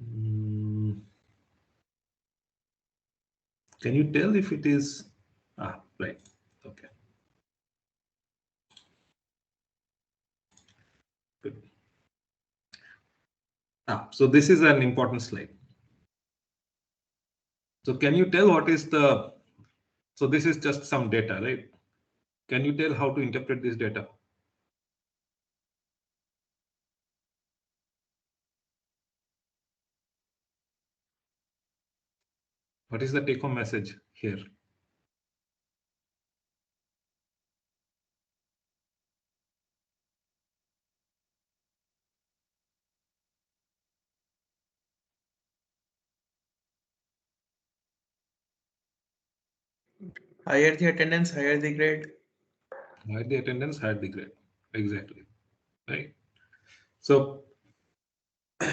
Mm, can you tell if it is? Right. Okay. Good. So this is an important slide. So can you tell what is the? So this is just some data, right? Can you tell how to interpret this data? What is the take-home message here? Higher the attendance, higher the grade. Higher the attendance, higher the grade. Exactly. Right. So, I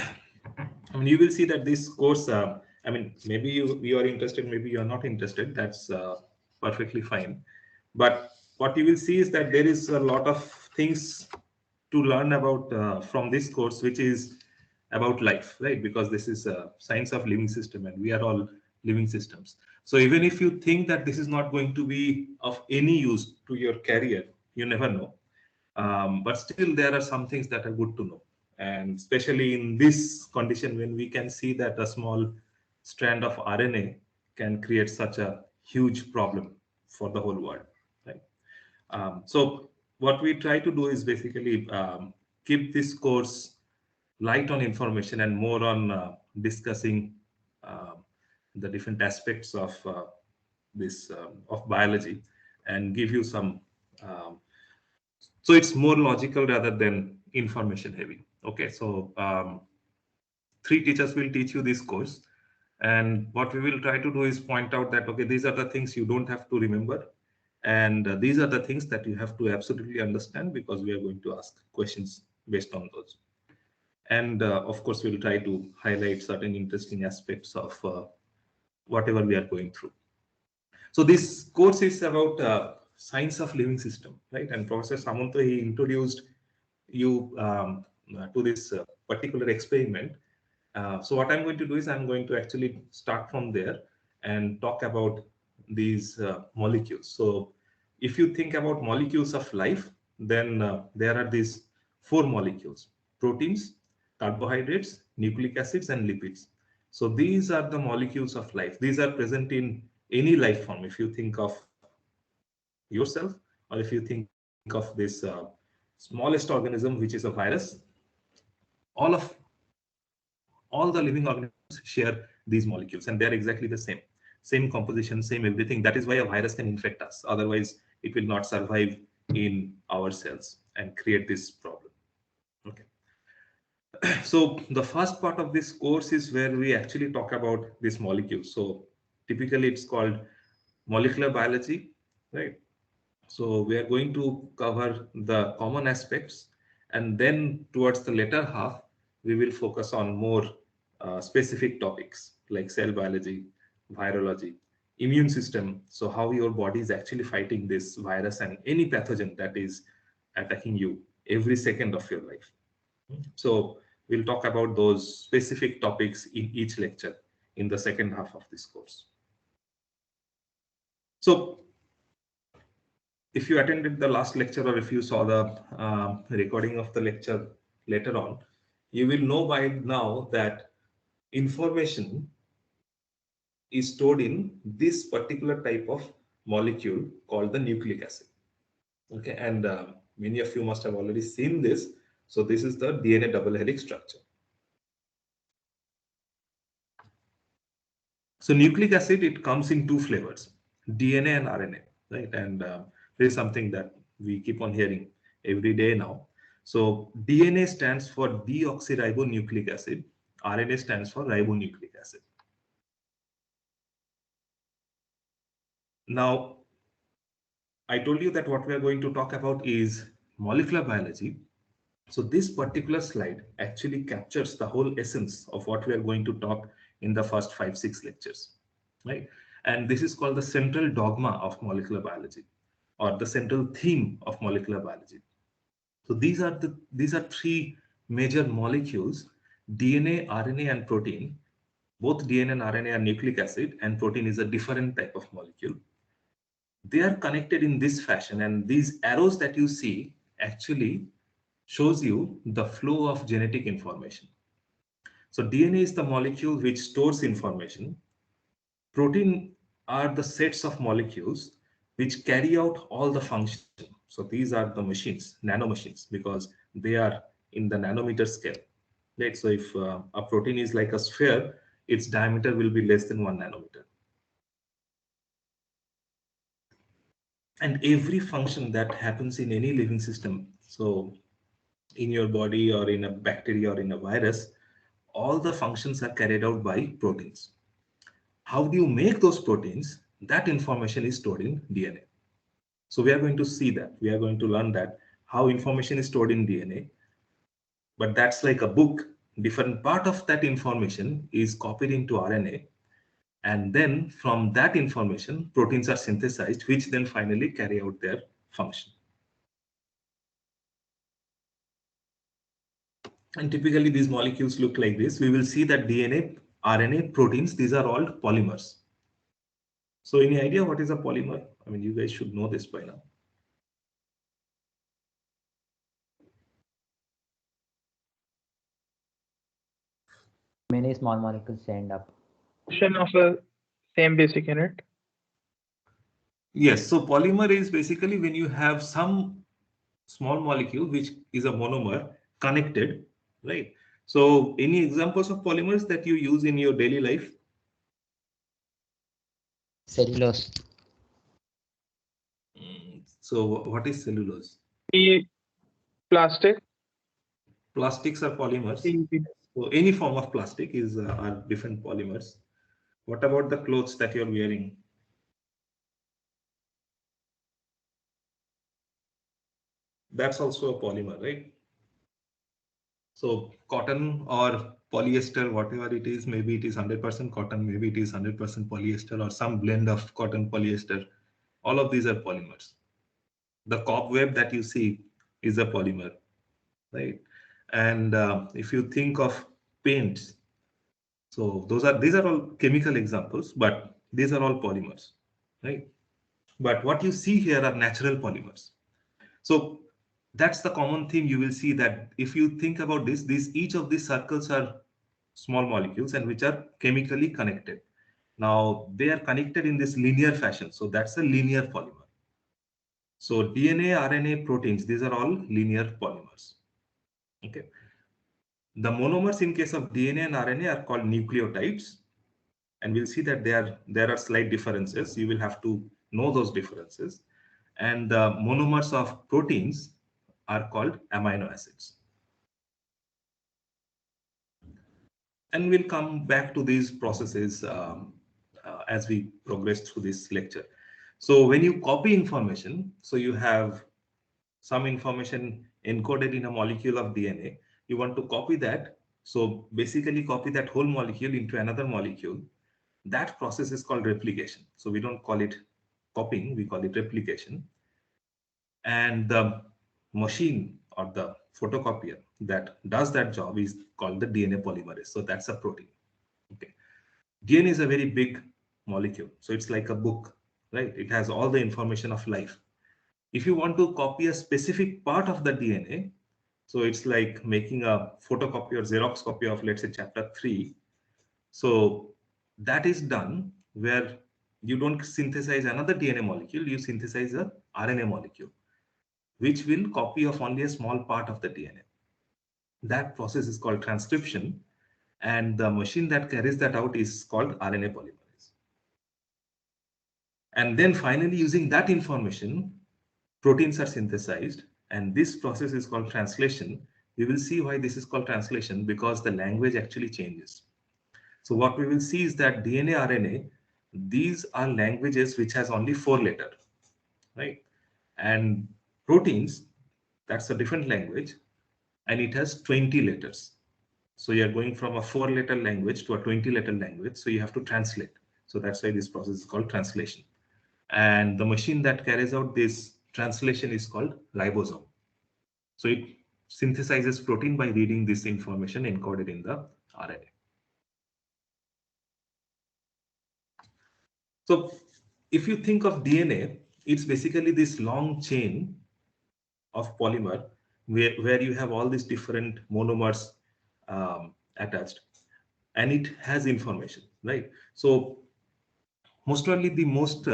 mean, you will see that this course, I mean, maybe you are interested, maybe you are not interested. That's perfectly fine. But what you will see is that there is a lot of things to learn about from this course, which is about life, right? Because this is a science of living system, and we are all living systems. So even if you think that this is not going to be of any use to your career, you never know. But still, there are some things that are good to know, and especially in this condition when we can see that a small strand of RNA can create such a huge problem for the whole world, right? So what we try to do is basically keep this course light on information and more on discussing uh, the different aspects of this of biology, and give you some um, so it's more logical rather than information heavy. Okay, so three teachers will teach you this course, and what we will try to do is point out that okay, these are the things you don't have to remember, and these are the things that you have to absolutely understand, because we are going to ask questions based on those. And of course, we'll try to highlight certain interesting aspects of whatever we are going through. So this course is about science of living system, right? And Professor Samanto, he introduced you to this particular experiment. So what I'm going to do is I'm going to actually start from there and talk about these molecules. So if you think about molecules of life, then there are these four molecules: proteins, carbohydrates, nucleic acids, and lipids. So these are the molecules of life. These are present in any life form. If you think of yourself, or if you think of this smallest organism, which is a virus, all of all the living organisms share these molecules, and they are exactly the same composition, same everything. That is why a virus can infect us. Otherwise, it will not survive in our cells and create this problem. Okay. So the first part of this course is where we actually talk about this molecule. So typically it's called molecular biology, right? So we are going to cover the common aspects, and then towards the later half, we will focus on more specific topics like cell biology, virology, immune system. So how your body is actually fighting this virus and any pathogen that is attacking you every second of your life. So we'll talk about those specific topics in each lecture in the second half of this course. So if you attended the last lecture, or if you saw the recording of the lecture later on, you will know by now that information is stored in this particular type of molecule called the nucleic acid. Okay, and many of you must have already seen this. So this is the DNA double helix structure. So nucleic acid, it comes in two flavors, DNA and RNA, right? And this is something that we keep on hearing every day now. So DNA stands for deoxyribonucleic acid, RNA stands for ribonucleic acid. Now, I told you that what we are going to talk about is molecular biology. So this particular slide actually captures the whole essence of what we are going to talk in the first 5-6 lectures, right? And this is called the central dogma of molecular biology, or the central theme of molecular biology. So these are three major molecules DNA, RNA, and protein, both DNA and RNA are nucleic acid, and protein is a different type of molecule. They are connected in this fashion, and these arrows that you see actually shows you the flow of genetic information. So DNA is the molecule which stores information. Protein are the sets of molecules which carry out all the function. So these are the machines, nanomachines, because they are in the nanometer scale. Right. So if a protein is like a sphere, its diameter will be less than 1 nanometer. And every function that happens in any living system, so in your body or in a bacteria or in a virus, all the functions are carried out by proteins. How do you make those proteins? That information is stored in DNA. So we are going to see that. We are going to learn that how information is stored in DNA. But that's like a book. Different part of that information is copied into RNA. And then from that information, proteins are synthesized, which then finally carry out their function. And typically these molecules look like this. We will see that DNA, RNA, proteins, these are all polymers. So any idea what is a polymer? I mean, you guys should know this by now. Many small molecules end up. Of a same basic unit. Yes, so polymer is basically when you have some small molecule which is a monomer connected, right? So any examples of polymers that you use in your daily life? Cellulose. So what is cellulose? Plastic. Plastics are polymers. So any form of plastic is are different polymers. What about the clothes that you're wearing? That's also a polymer, right? So cotton or polyester, whatever it is, maybe it is 100% cotton, maybe it is 100% polyester or some blend of cotton polyester. All of these are polymers. The cobweb that you see is a polymer, right? And if you think of paints, so these are all chemical examples, but these are all polymers, right? But what you see here are natural polymers. So that's the common theme. You will see that if you think about this, each of these circles are small molecules and which are chemically connected. Now they are connected in this linear fashion. So that's a linear polymer. So DNA, RNA, proteins, these are all linear polymers. Okay. The monomers in case of DNA and RNA are called nucleotides. And we'll see that there are slight differences. You will have to know those differences. And the monomers of proteins are called amino acids. And we'll come back to these processes as we progress through this lecture. So when you copy information, so you have some information encoded in a molecule of DNA, you want to copy that. So basically copy that whole molecule into another molecule. That process is called replication. So we don't call it copying, we call it replication. And the machine or the photocopier that does that job is called the DNA polymerase. So that's a protein. Okay. DNA is a very big molecule. So it's like a book, right? It has all the information of life. If you want to copy a specific part of the DNA, so it's like making a photocopy or Xerox copy of, let's say, chapter 3. So that is done where you don't synthesize another DNA molecule, you synthesize a RNA molecule, which will copy of only a small part of the DNA. That process is called transcription, and the machine that carries that out is called RNA polymerase. And then finally, using that information, proteins are synthesized, and this process is called translation. We will see why this is called translation, because the language actually changes. So what we will see is that DNA, RNA, these are languages which has only 4 letters, right? And proteins, that's a different language, and it has 20 letters. So you're going from a 4-letter language to a 20-letter language. So you have to translate. So that's why this process is called translation. And the machine that carries out this translation is called ribosome. So it synthesizes protein by reading this information encoded in the RNA. So if you think of DNA, it's basically this long chain of polymer where you have all these different monomers attached, and it has information, right? So most probably the most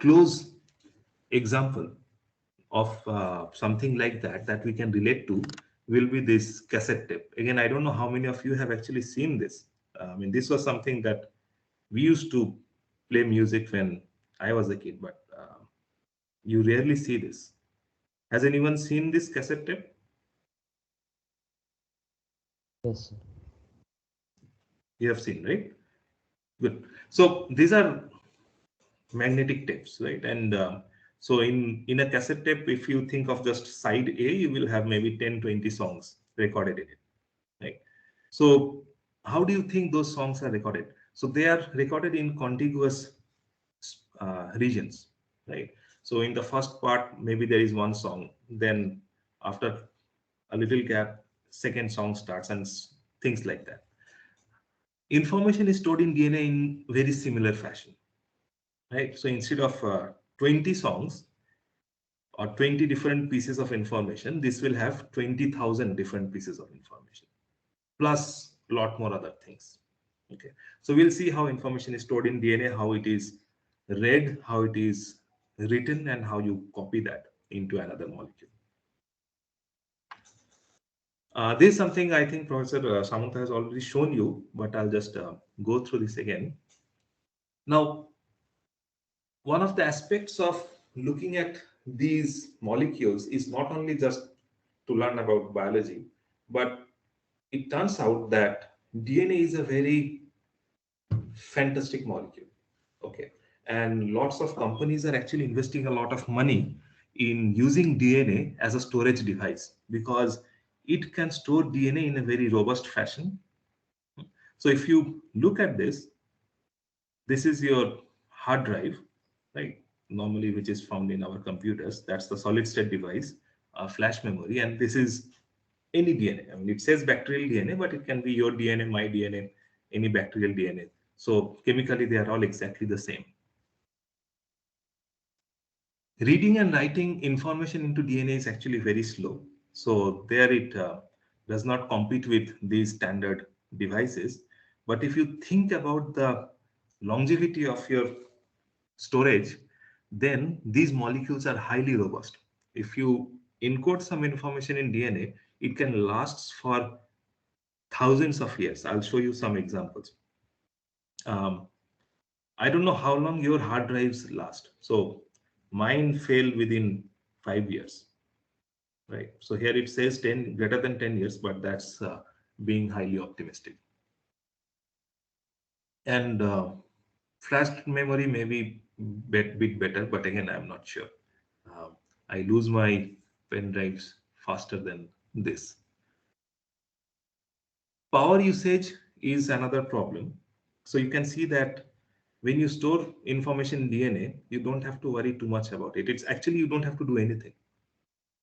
close example of something like that we can relate to will be this cassette tape. Again, I don't know how many of you have actually seen this. I mean, this was something that we used to play music when I was a kid, but you rarely see this. Has anyone seen this cassette tape? Yes, sir. You have seen, right? Good. So these are magnetic tapes, right? And so in a cassette tape, if you think of just side A, you will have maybe 10, 20 songs recorded in it, right? So how do you think those songs are recorded? So they are recorded in contiguous regions, right? So in the first part, maybe there is one song, then after a little gap, second song starts, and things like that. Information is stored in DNA in very similar fashion, right? So instead of 20 songs or 20 different pieces of information, this will have 20,000 different pieces of information, plus a lot more other things. Okay, so we'll see how information is stored in DNA, how it is read, how it is written, and how you copy that into another molecule. This is something I think Professor Samanta has already shown you, but I'll just go through this again. Now, one of the aspects of looking at these molecules is not only just to learn about biology, but it turns out that DNA is a very fantastic molecule. Okay, and lots of companies are actually investing a lot of money in using DNA as a storage device because it can store DNA in a very robust fashion. So if you look at this is your hard drive, right? Normally, which is found in our computers. That's the solid state device, flash memory, and this is any DNA. I mean, it says bacterial DNA, but it can be your DNA, my DNA, any bacterial DNA. So chemically, they are all exactly the same. Reading and writing information into DNA is actually very slow. So there it does not compete with these standard devices. But if you think about the longevity of your storage, then these molecules are highly robust. If you encode some information in DNA, it can last for thousands of years. I'll show you some examples. I don't know how long your hard drives last. So mine failed within 5 years, right? So here it says 10 greater than 10 years, but that's being highly optimistic. And flash memory may be bit better, but again, I'm not sure. I lose my pen drives faster than this. Power usage is another problem. So you can see that when you store information in DNA, you don't have to worry too much about it. It's actually you don't have to do anything,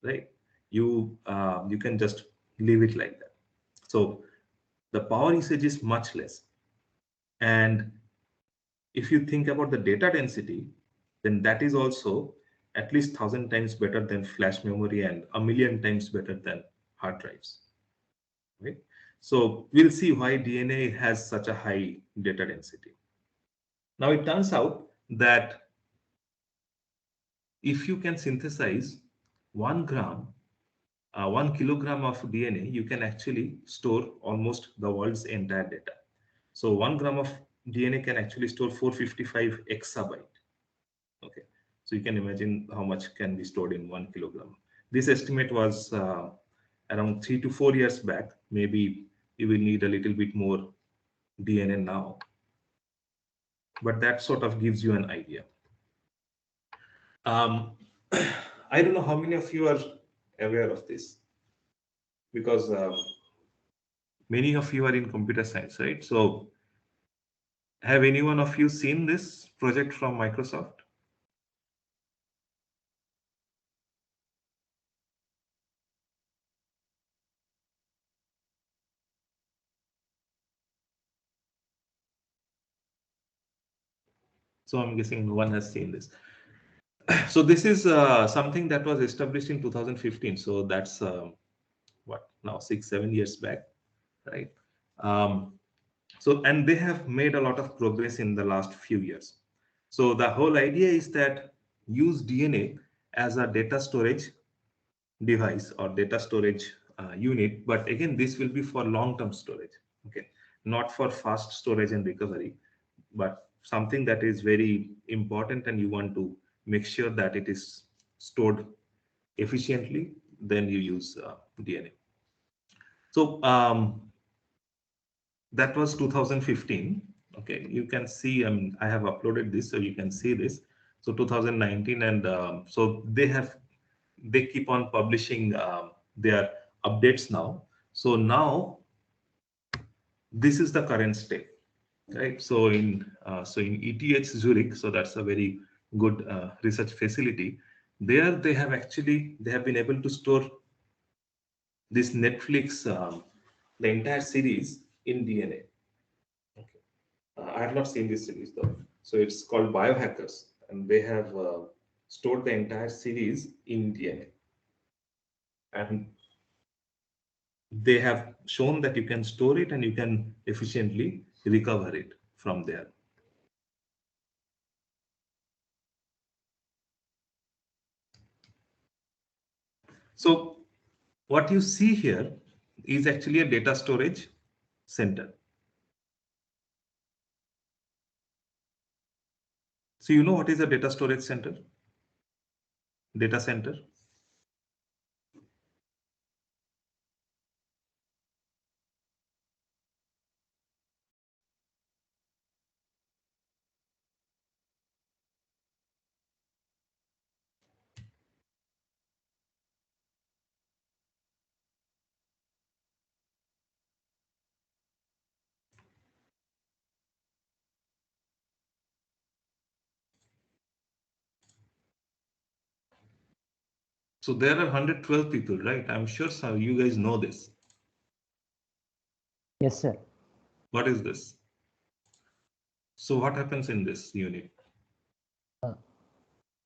right? You can just leave it like that. So the power usage is much less. And if you think about the data density, then that is also at least 1,000 times better than flash memory and 1,000,000 times better than hard drives, right? So we'll see why DNA has such a high data density. Now it turns out that if you can synthesize 1 kilogram of DNA, you can actually store almost the world's entire data. So 1 gram of DNA can actually store 455 exabyte. Okay, so you can imagine how much can be stored in 1 kilogram. This estimate was around 3 to 4 years back. Maybe you will need a little bit more DNA now, but that sort of gives you an idea. I don't know how many of you are aware of this, because many of you are in computer science, right? So have any one of you seen this project from Microsoft? So I'm guessing no one has seen this. So this is something that was established in 2015. So that's what now 6-7 years back, right? So and they have made a lot of progress in the last few years. So the whole idea is that use DNA as a data storage device or data storage unit, but again this will be for long-term storage, okay, not for fast storage and recovery, but something that is very important and you want to make sure that it is stored efficiently, then you use DNA. So that was 2015. Okay, you can see I have uploaded this so you can see this. So 2019, and so they keep on publishing their updates now. So now this is the current state, right? So in ETH Zurich, so that's a very good research facility. There they have been able to store this Netflix the entire series in DNA. Okay. I have not seen this series though. So it's called Biohackers, and they have stored the entire series in DNA. And they have shown that you can store it and you can efficiently recover it from there. So what you see here is actually a data storage center. So you know what is a data storage center? Data center? So there are 112 people, right? I'm sure some you guys know this. Yes, sir. What is this? So what happens in this unit? There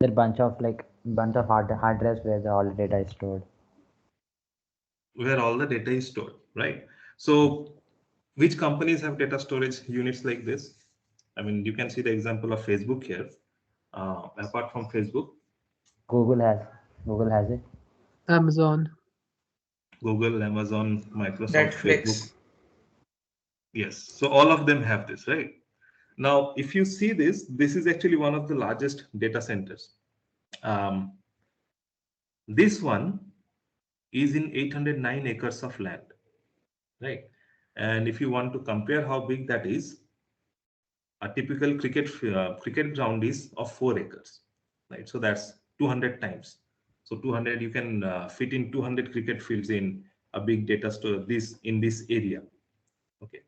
are bunch of hard drives where all the data is stored. Where all the data is stored, right? So which companies have data storage units like this? I mean, you can see the example of Facebook here. Apart from Facebook, Google has it. Amazon. Google, Amazon, Microsoft, Netflix. Facebook. Yes, so all of them have this, right? Now, if you see this, this is actually one of the largest data centers. This one is in 809 acres of land, right? And if you want to compare how big that is, a typical cricket ground is of 4 acres, right? So that's 200 times. So 200, you can fit in 200 cricket fields in a big data store in this area, okay?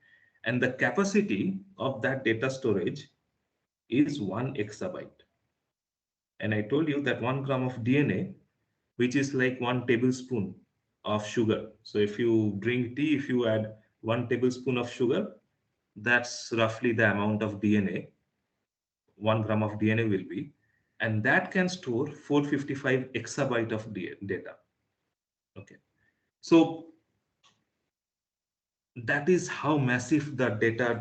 And the capacity of that data storage is 1 exabyte. And I told you that 1 gram of DNA, which is like 1 tablespoon of sugar. So if you drink tea, if you add 1 tablespoon of sugar, that's roughly the amount of DNA 1 gram of DNA will be, and that can store 455 exabyte of data. Okay, so that is how massive the data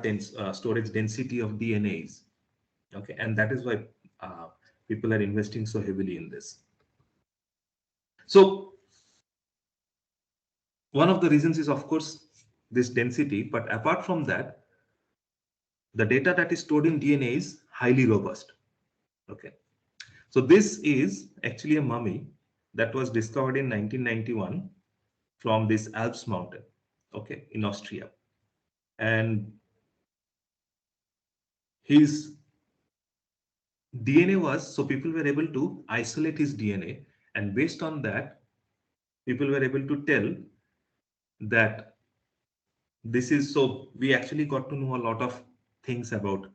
storage density of DNA is. Okay, and that is why people are investing so heavily in this. So one of the reasons is, of course, this density, but apart from that, the data that is stored in DNA is highly robust. Okay, so this is actually a mummy that was discovered in 1991 from this Alps mountain, okay, in Austria. And his DNA was, so people were able to isolate his DNA, and based on that, people were able to tell that this is, so we actually got to know a lot of things about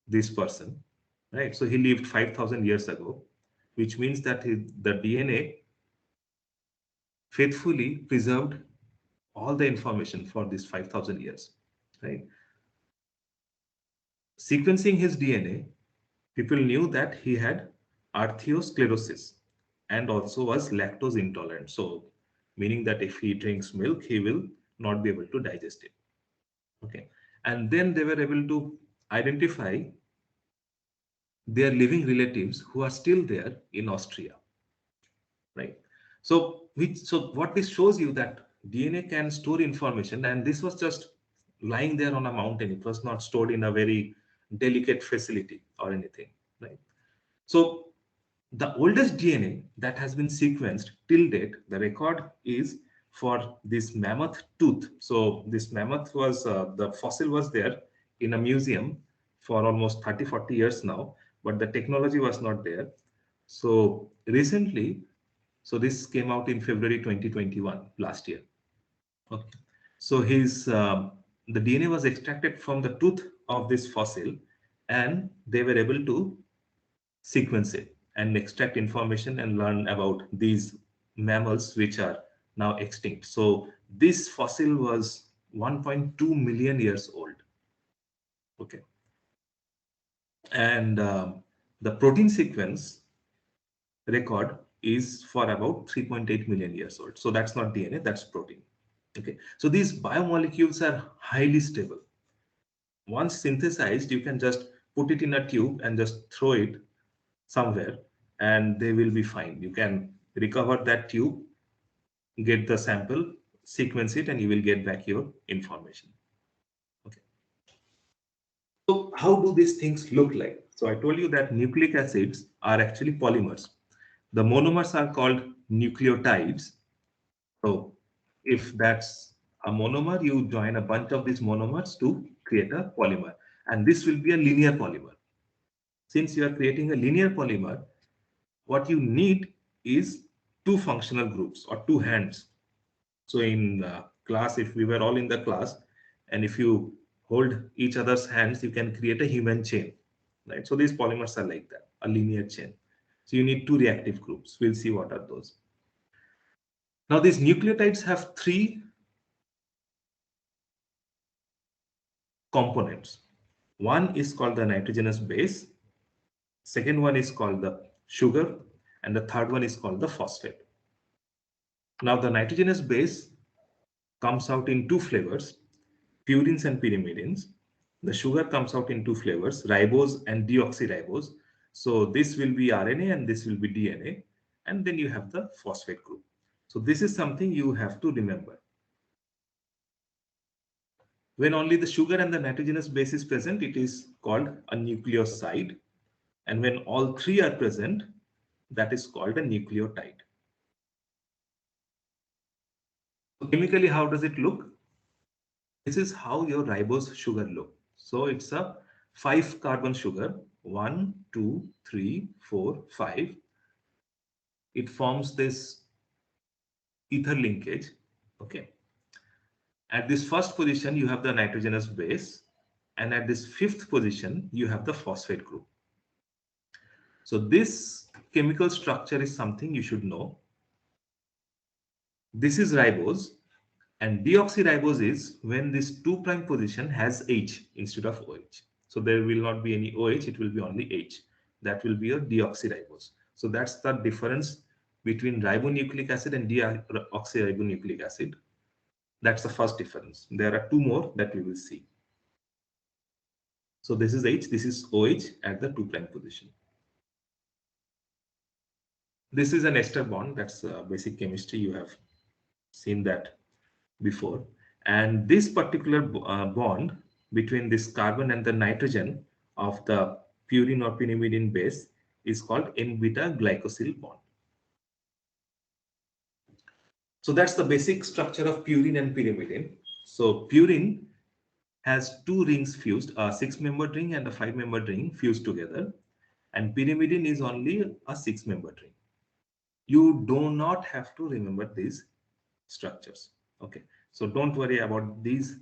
this person, right? So he lived 5,000 years ago, which means that the DNA faithfully preserved all the information for this 5,000 years, right? Sequencing his DNA people knew that he had arteriosclerosis and also was lactose intolerant. So meaning that if he drinks milk, he will not be able to digest it. Okay. And then they were able to identify their living relatives who are still there in Austria. Right. So what this shows you that DNA can store information, and this was just lying there on a mountain. It was not stored in a very delicate facility or anything. Right. So the oldest DNA that has been sequenced till date, the record is for this mammoth tooth. So this mammoth was, the fossil was there in a museum for almost 30-40 years now, but the technology was not there. So recently, so this came out in February 2021, last year. Okay. So the DNA was extracted from the tooth of this fossil, and they were able to sequence it and extract information and learn about these mammals which are now extinct. So this fossil was 1.2 million years old. Okay. And the protein sequence record is for about 3.8 million years old. So that's not DNA, that's protein. Okay. So these biomolecules are highly stable. Once synthesized, you can just put it in a tube and just throw it somewhere and they will be fine. You can recover that tube, get the sample, sequence it, and you will get back your information. Okay. So how do these things look like? So I told you that nucleic acids are actually polymers. The monomers are called nucleotides. So if that's a monomer, you join a bunch of these monomers to create a polymer. And this will be a linear polymer. Since you are creating a linear polymer, what you need is two functional groups or two hands. So in class, if we were all in the class, and if you hold each other's hands, you can create a human chain, right? So these polymers are like that, a linear chain. So you need two reactive groups. We'll see what are those. Now these nucleotides have three components. One is called the nitrogenous base. Second one is called the sugar, and the third one is called the phosphate. Now the nitrogenous base comes out in two flavors, purines and pyrimidines. The sugar comes out in two flavors, ribose and deoxyribose. So this will be RNA and this will be DNA. And then you have the phosphate group. So this is something you have to remember. When only the sugar and the nitrogenous base is present, it is called a nucleoside. And when all three are present, that is called a nucleotide. So chemically, how does it look? This is how your ribose sugar look. So it's a 5-carbon sugar, 1, 2, 3, 4, 5. It forms this ether linkage. Okay. At this first position, you have the nitrogenous base, and at this fifth position, you have the phosphate group. So this chemical structure is something you should know. This is ribose, and deoxyribose is when this 2' position has H instead of OH. So there will not be any OH, it will be only H. That will be a deoxyribose. So that's the difference between ribonucleic acid and deoxyribonucleic acid. That's the first difference. There are two more that we will see. So this is H, this is OH at the 2' position. This is an ester bond. That's basic chemistry. You have seen that before. And this particular bond between this carbon and the nitrogen of the purine or pyrimidine base is called N-beta glycosyl bond. So that's the basic structure of purine and pyrimidine. So purine has two rings fused, a 6-membered ring and a 5-membered ring fused together. And pyrimidine is only a 6-membered ring. You do not have to remember these structures. Okay. So don't worry about these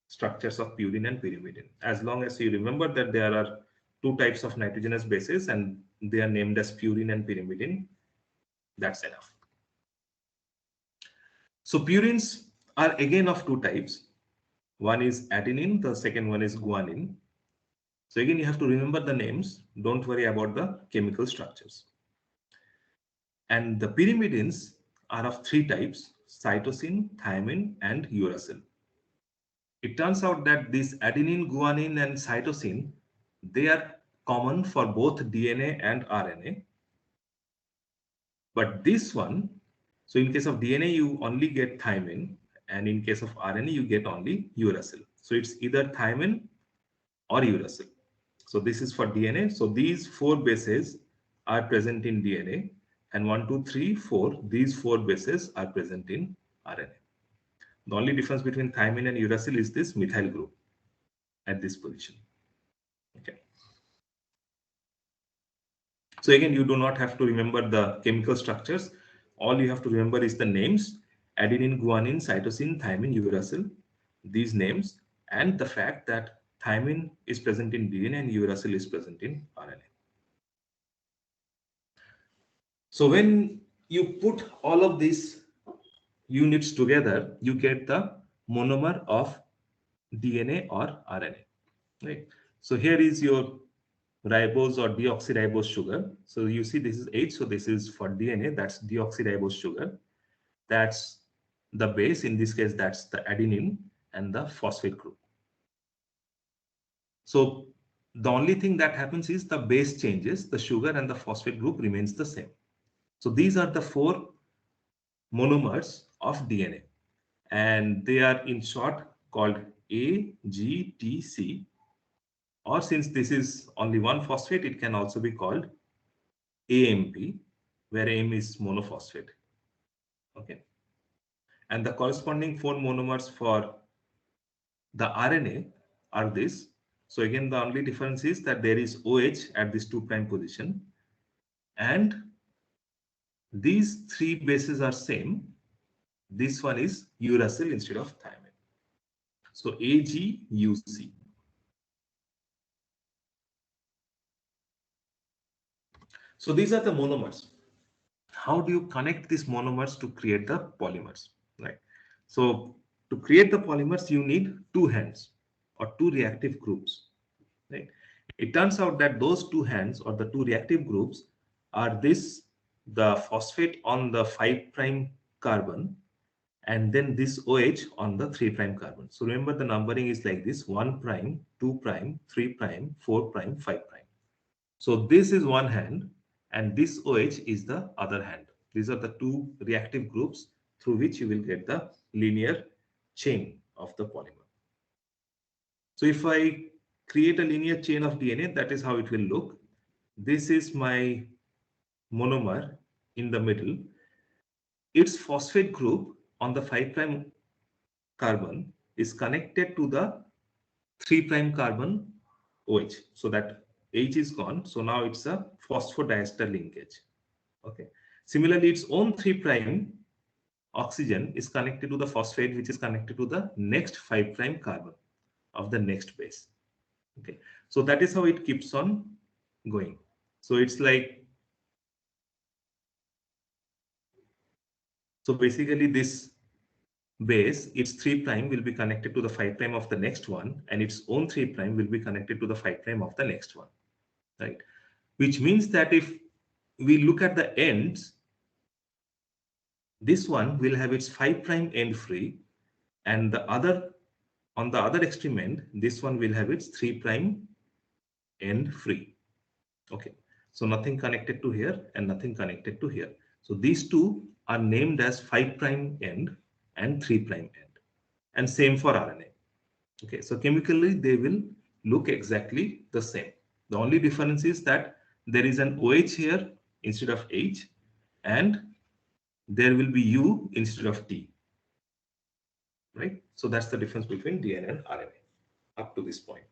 structures of purine and pyrimidine. As long as you remember that there are two types of nitrogenous bases and they are named as purine and pyrimidine, that's enough. So purines are again of two types. One is adenine, the second one is guanine. So again, you have to remember the names. Don't worry about the chemical structures. And the pyrimidines are of three types: cytosine, thymine, and uracil. It turns out that these adenine, guanine, and cytosine, they are common for both DNA and RNA. But this one, so in case of DNA, you only get thymine, and in case of RNA, you get only uracil. So it's either thymine or uracil. So this is for DNA. So these four bases are present in DNA, and 1, 2, 3, 4, these four bases are present in RNA. The only difference between thymine and uracil is this methyl group at this position. Okay. So again, you do not have to remember the chemical structures. All you have to remember is the names: adenine, guanine, cytosine, thymine, uracil, these names, and the fact that thymine is present in DNA and uracil is present in RNA. So when you put all of these units together, you get the monomer of DNA or RNA. Right? So here is your ribose or deoxyribose sugar. So you see this is H, so this is for DNA, that's deoxyribose sugar. That's the base, in this case that's the adenine and the phosphate group. So the only thing that happens is the base changes, the sugar and the phosphate group remains the same. So these are the four monomers of DNA, and they are in short called AGTC, or since this is only one phosphate, it can also be called AMP, where AM is monophosphate. Okay. And the corresponding four monomers for the RNA are this. So again, the only difference is that there is OH at this 2' position, and these three bases are same. This one is uracil instead of thymine. So AGUC. So these are the monomers. How do you connect these monomers to create the polymers, right? So to create the polymers, you need two hands or two reactive groups, right? It turns out that those two hands or the two reactive groups are the phosphate on the 5' carbon, and then this OH on the 3' carbon. So remember, the numbering is like this: 1', 2', 3', 4', 5'. So this is one hand, and this OH is the other hand. These are the two reactive groups through which you will get the linear chain of the polymer. So if I create a linear chain of DNA, that is how it will look. This is my monomer in the middle. Its phosphate group on the 5' carbon is connected to the 3' carbon OH. So that H is gone. So now it's a phosphodiester linkage. Okay. Similarly, its own 3' oxygen is connected to the phosphate, which is connected to the next 5' carbon of the next base. Okay. So that is how it keeps on going. So it's like, so basically this base, its 3' will be connected to the 5' of the next one, and its own 3' will be connected to the 5' of the next one, right? Which means that if we look at the ends, this one will have its 5' end free, and the other, on the other extreme end, this one will have its 3' end free. Okay, so nothing connected to here and nothing connected to here. So these two are named as 5' end and 3' end, and same for RNA. Okay, so chemically they will look exactly the same. The only difference is that there is an OH here instead of H, and there will be U instead of T, right? So that's the difference between DNA and RNA up to this point.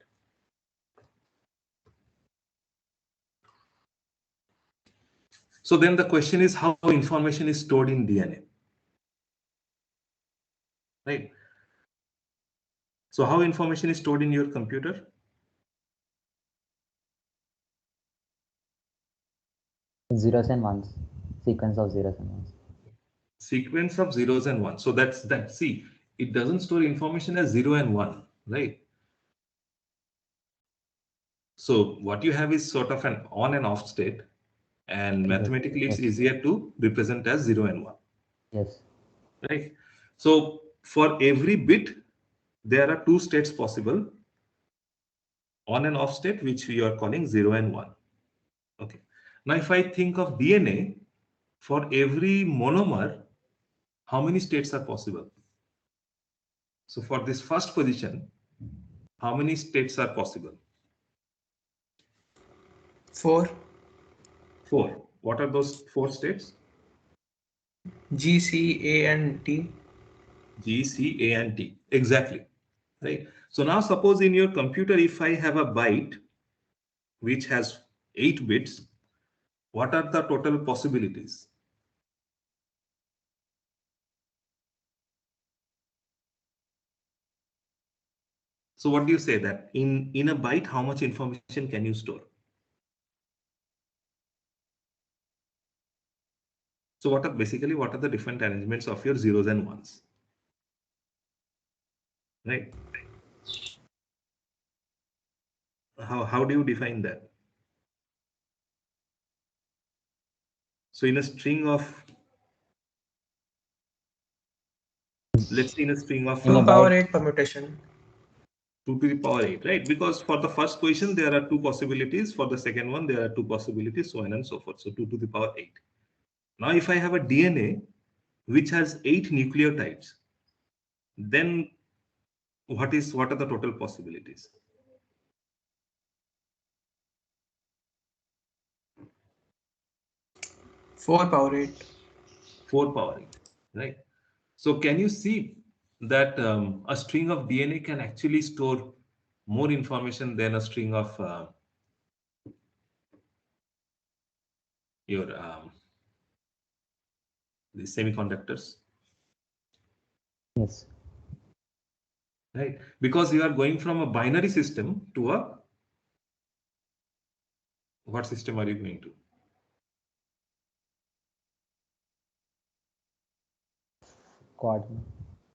So then the question is how information is stored in DNA, right? So how information is stored in your computer? Zeros and ones. Sequence of zeros and ones. Sequence of zeros and ones. So that's that. See, it doesn't store information as 0 and 1, right? So what you have is sort of an on and off state, and Yes, mathematically it's yes. easier to represent as 0 and 1, Yes. right? So for every bit, there are two states possible, on and off state, which we are calling 0 and 1. Okay. Now, if I think of DNA, for every monomer, how many states are possible? So for this first position, how many states are possible? 4. 4. What are those 4 states? G, C, A, and T. G, C, A, and T. Exactly. Right. So now suppose in your computer, if I have a byte which has 8 bits, what are the total possibilities? So what do you say that in a byte, how much information can you store? So what are the different arrangements of your zeros and ones? Right? How do you define that? So in a string of, let's say in a string of 2 a power byte. 8 permutation. 2 to the power 8, right? Because for the first question, there are 2 possibilities. For the second one, there are 2 possibilities, so on and so forth. So 2 to the power 8. Now, if I have a DNA which has 8 nucleotides, then what are the total possibilities? 4 power 8. 4 power 8, right? So can you see that a string of DNA can actually store more information than a string of your the semiconductors, Yes. right? Because you are going from a binary system to a, what system are you going to?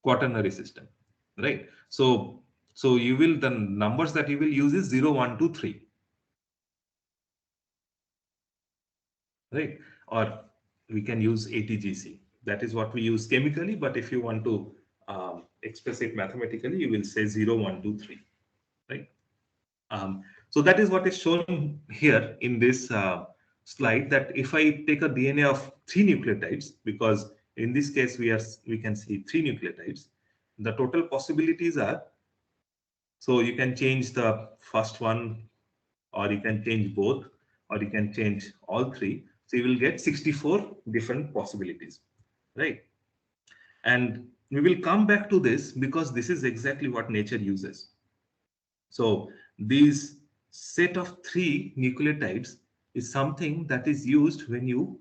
Quaternary system, right? So you will, the numbers that you will use is 0, 1, 2, 3, right? Or we can use ATGC. That is what we use chemically, but if you want to express it mathematically, you will say 0, 1, 2, 3, right? So that is what is shown here in this slide, that if I take a DNA of 3 nucleotides, because in this case we can see 3 nucleotides, the total possibilities are, so you can change the first one, or you can change both, or you can change all 3. So you will get 64 different possibilities, right? And we will come back to this because this is exactly what nature uses. So these set of 3 nucleotides is something that is used when you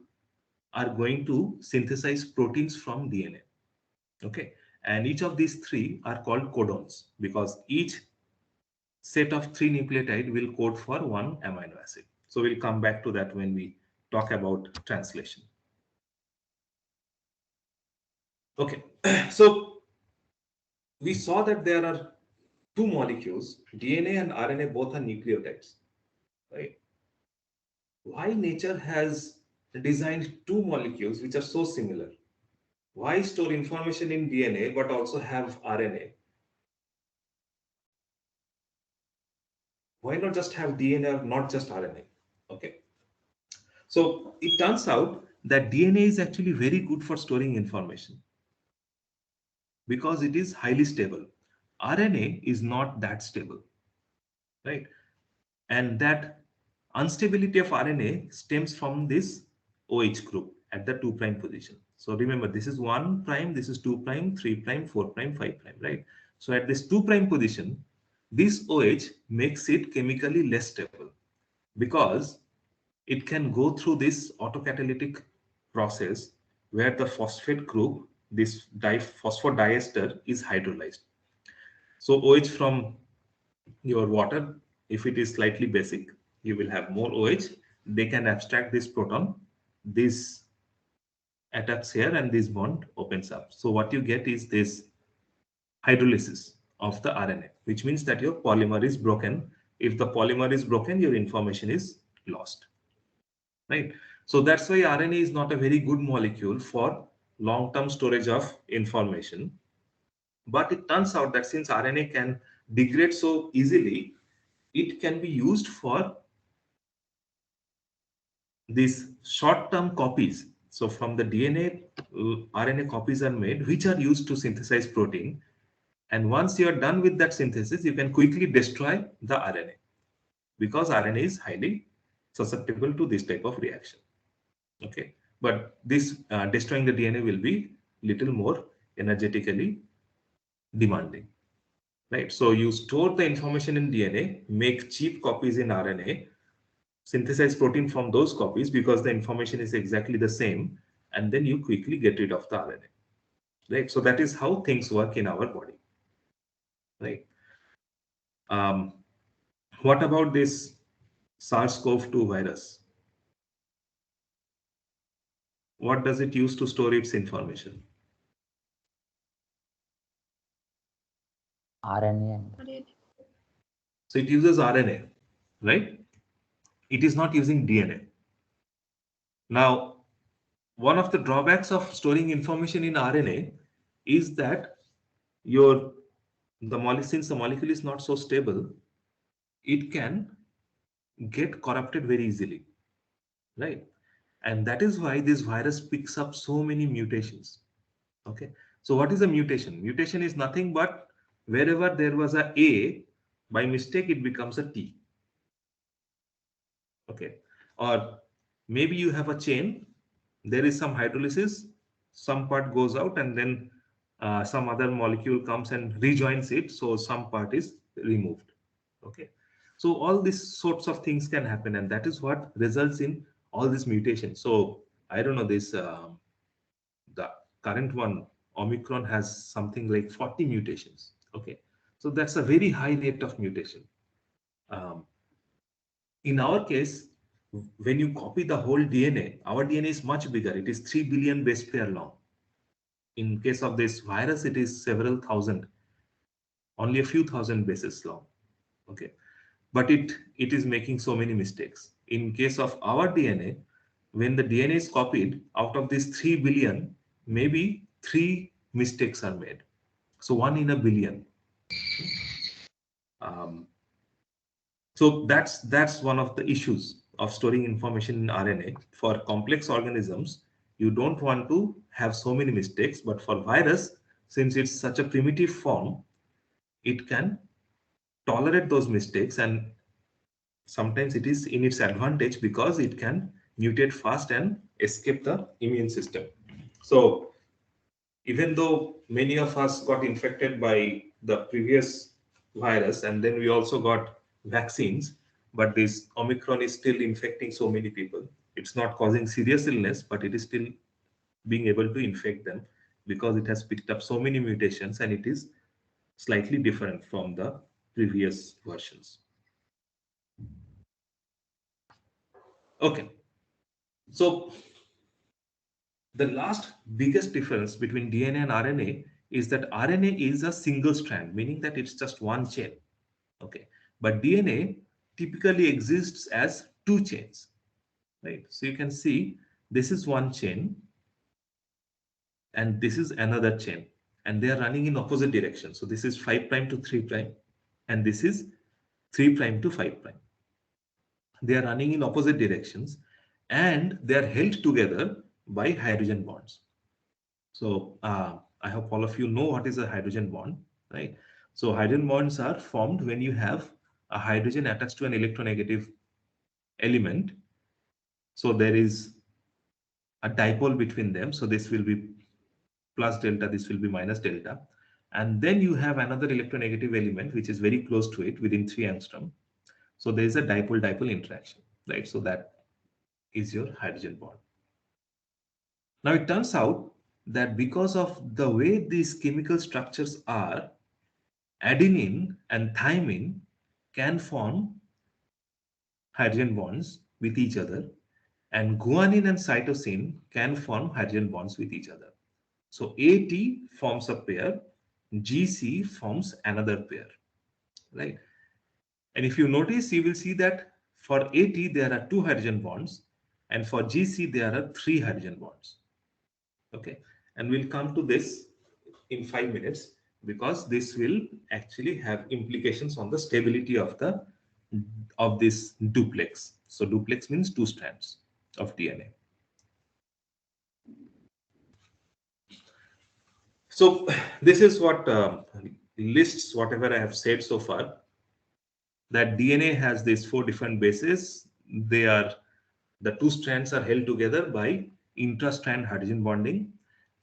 are going to synthesize proteins from DNA. Okay. And each of these 3 are called codons because each set of 3 nucleotide will code for 1 amino acid. So we'll come back to that when we talk about translation. Okay. So we saw that there are 2 molecules, DNA and RNA, both are nucleotides, right? Why nature has designed 2 molecules which are so similar? Why store information in DNA but also have RNA? Why not just have DNA or not just RNA? Okay. So it turns out that DNA is actually very good for storing information because it is highly stable. RNA is not that stable, right? And that instability of RNA stems from this OH group at the 2' position. So remember, this is 1', this is 2', 3', 4', 5', right? So at this 2' position, this OH makes it chemically less stable because it can go through this autocatalytic process where the phosphate group, this phosphodiester, is hydrolyzed. So OH from your water, if it is slightly basic, you will have more OH. They can abstract this proton. This attacks here and this bond opens up. So what you get is this hydrolysis of the RNA, which means that your polymer is broken if the polymer is broken, your information is lost, right? So that's why RNA is not a very good molecule for long-term storage of information. But it turns out that since RNA can degrade so easily, it can be used for these short-term copies. So from the DNA, RNA copies are made, which are used to synthesize protein. And once you are done with that synthesis, you can quickly destroy the RNA, because RNA is highly susceptible to this type of reaction. Okay, but this destroying the DNA will be little more energetically demanding, right? So you store the information in DNA, make cheap copies in RNA, synthesize protein from those copies because the information is exactly the same, and then you quickly get rid of the RNA, right? So that is how things work in our body, right? What about this SARS-CoV-2 virus? What does it use to store its information? RNA. So it uses RNA, right? It is not using DNA. Now, one of the drawbacks of storing information in RNA is that since the molecule is not so stable, it can get corrupted very easily, right? And that is why this virus picks up so many mutations. Okay, so what is a mutation? Mutation is nothing but wherever there was a, by mistake it becomes a T. Okay, or maybe you have a chain, there is some hydrolysis, some part goes out, and then some other molecule comes and rejoins it, so some part is removed. Okay, so all these sorts of things can happen, and that is what results in all these mutations. So I don't know, this the current one, Omicron, has something like 40 mutations. Okay, so that's a very high rate of mutation. In our case, when you copy the whole DNA, our DNA is much bigger. It is 3 billion base pair long. In case of this virus, it is several thousand, only a few thousand bases long. Okay, but it is making so many mistakes. In case of our DNA, when the DNA is copied, out of these 3 billion, maybe 3 mistakes are made. So 1 in a billion. So that's one of the issues of storing information in RNA. For complex organisms, you don't want to have so many mistakes, but for virus, since it's such a primitive form, it can tolerate those mistakes, and sometimes it is in its advantage because it can mutate fast and escape the immune system. So even though many of us got infected by the previous virus, and then we also got vaccines, but this Omicron is still infecting so many people. It's not causing serious illness, but it is still being able to infect them because it has picked up so many mutations, and it is slightly different from the previous versions. Okay, so the last biggest difference between DNA and RNA is that RNA is a single strand, meaning that it's just one chain. Okay, but DNA typically exists as 2 chains, right? So you can see this is one chain and this is another chain, and they are running in opposite directions. So this is 5' to 3', and this is 3' to 5'. They are running in opposite directions, and they are held together by hydrogen bonds. So I hope all of you know what is a hydrogen bond, right? So hydrogen bonds are formed when you have a hydrogen attached to an electronegative element. So there is a dipole between them. So this will be plus delta, this will be minus delta. And then you have another electronegative element which is very close to it within 3 angstrom. So there is a dipole-dipole interaction, right? So that is your hydrogen bond. Now it turns out that because of the way these chemical structures are, adenine and thymine can form hydrogen bonds with each other, and guanine and cytosine can form hydrogen bonds with each other. So AT forms a pair, GC forms another pair, right? And if you notice, you will see that for AT, there are 2 hydrogen bonds, and for GC, there are 3 hydrogen bonds. Okay, and we'll come to this in 5 minutes because this will actually have implications on the stability of this duplex. So duplex means 2 strands of DNA. So this is what lists whatever I have said so far. That DNA has these 4 different bases. The 2 strands are held together by intra-strand hydrogen bonding,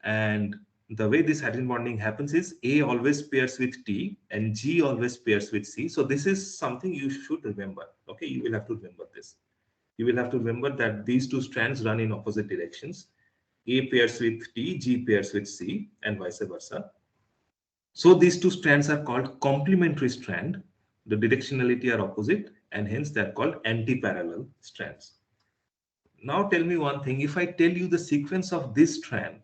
and the way this hydrogen bonding happens is A always pairs with T and G always pairs with C. So this is something you should remember. Okay, you will have to remember this. You will have to remember that these 2 strands run in opposite directions. A pairs with T, G pairs with C, and vice versa. So these 2 strands are called complementary strand. The directionality are opposite, and hence they are called anti-parallel strands. Now tell me one thing, if I tell you the sequence of this strand,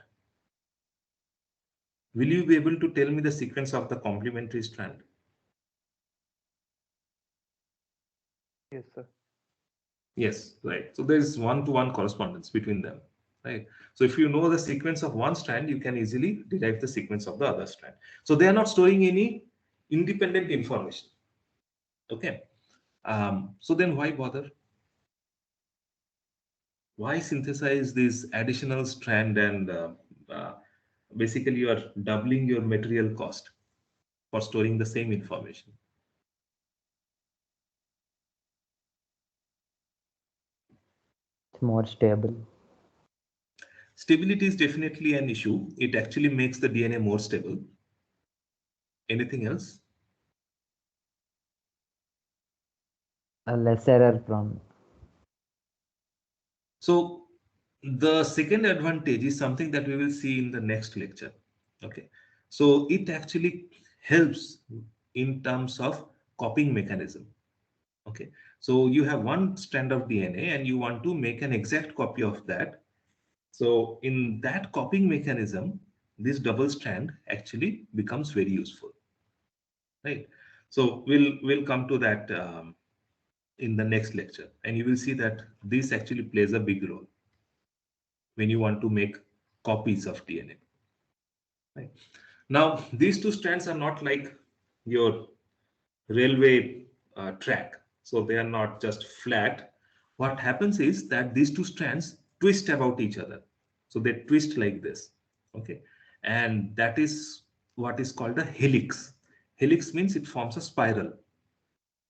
will you be able to tell me the sequence of the complementary strand? Yes, sir. Yes, right. So there is 1-to-1 correspondence between them, right? So if you know the sequence of one strand, you can easily derive the sequence of the other strand. So they are not storing any independent information. Okay. So then why bother? Why synthesize this additional strand and basically you are doubling your material cost for storing the same information? It's more stable. Stability is definitely an issue. It actually makes the DNA more stable. Anything else? Less error prone. So the second advantage is something that we will see in the next lecture. Okay. So it actually helps in terms of copying mechanism. Okay. So you have one strand of DNA and you want to make an exact copy of that. So in that copying mechanism, this double strand actually becomes very useful, right? So we'll come to that in the next lecture, and you will see that this actually plays a big role when you want to make copies of DNA. Right? Now, these 2 strands are not like your railway track, so they are not just flat. What happens is that these 2 strands twist about each other, so they twist like this. Okay, and that is what is called a helix. Helix means it forms a spiral,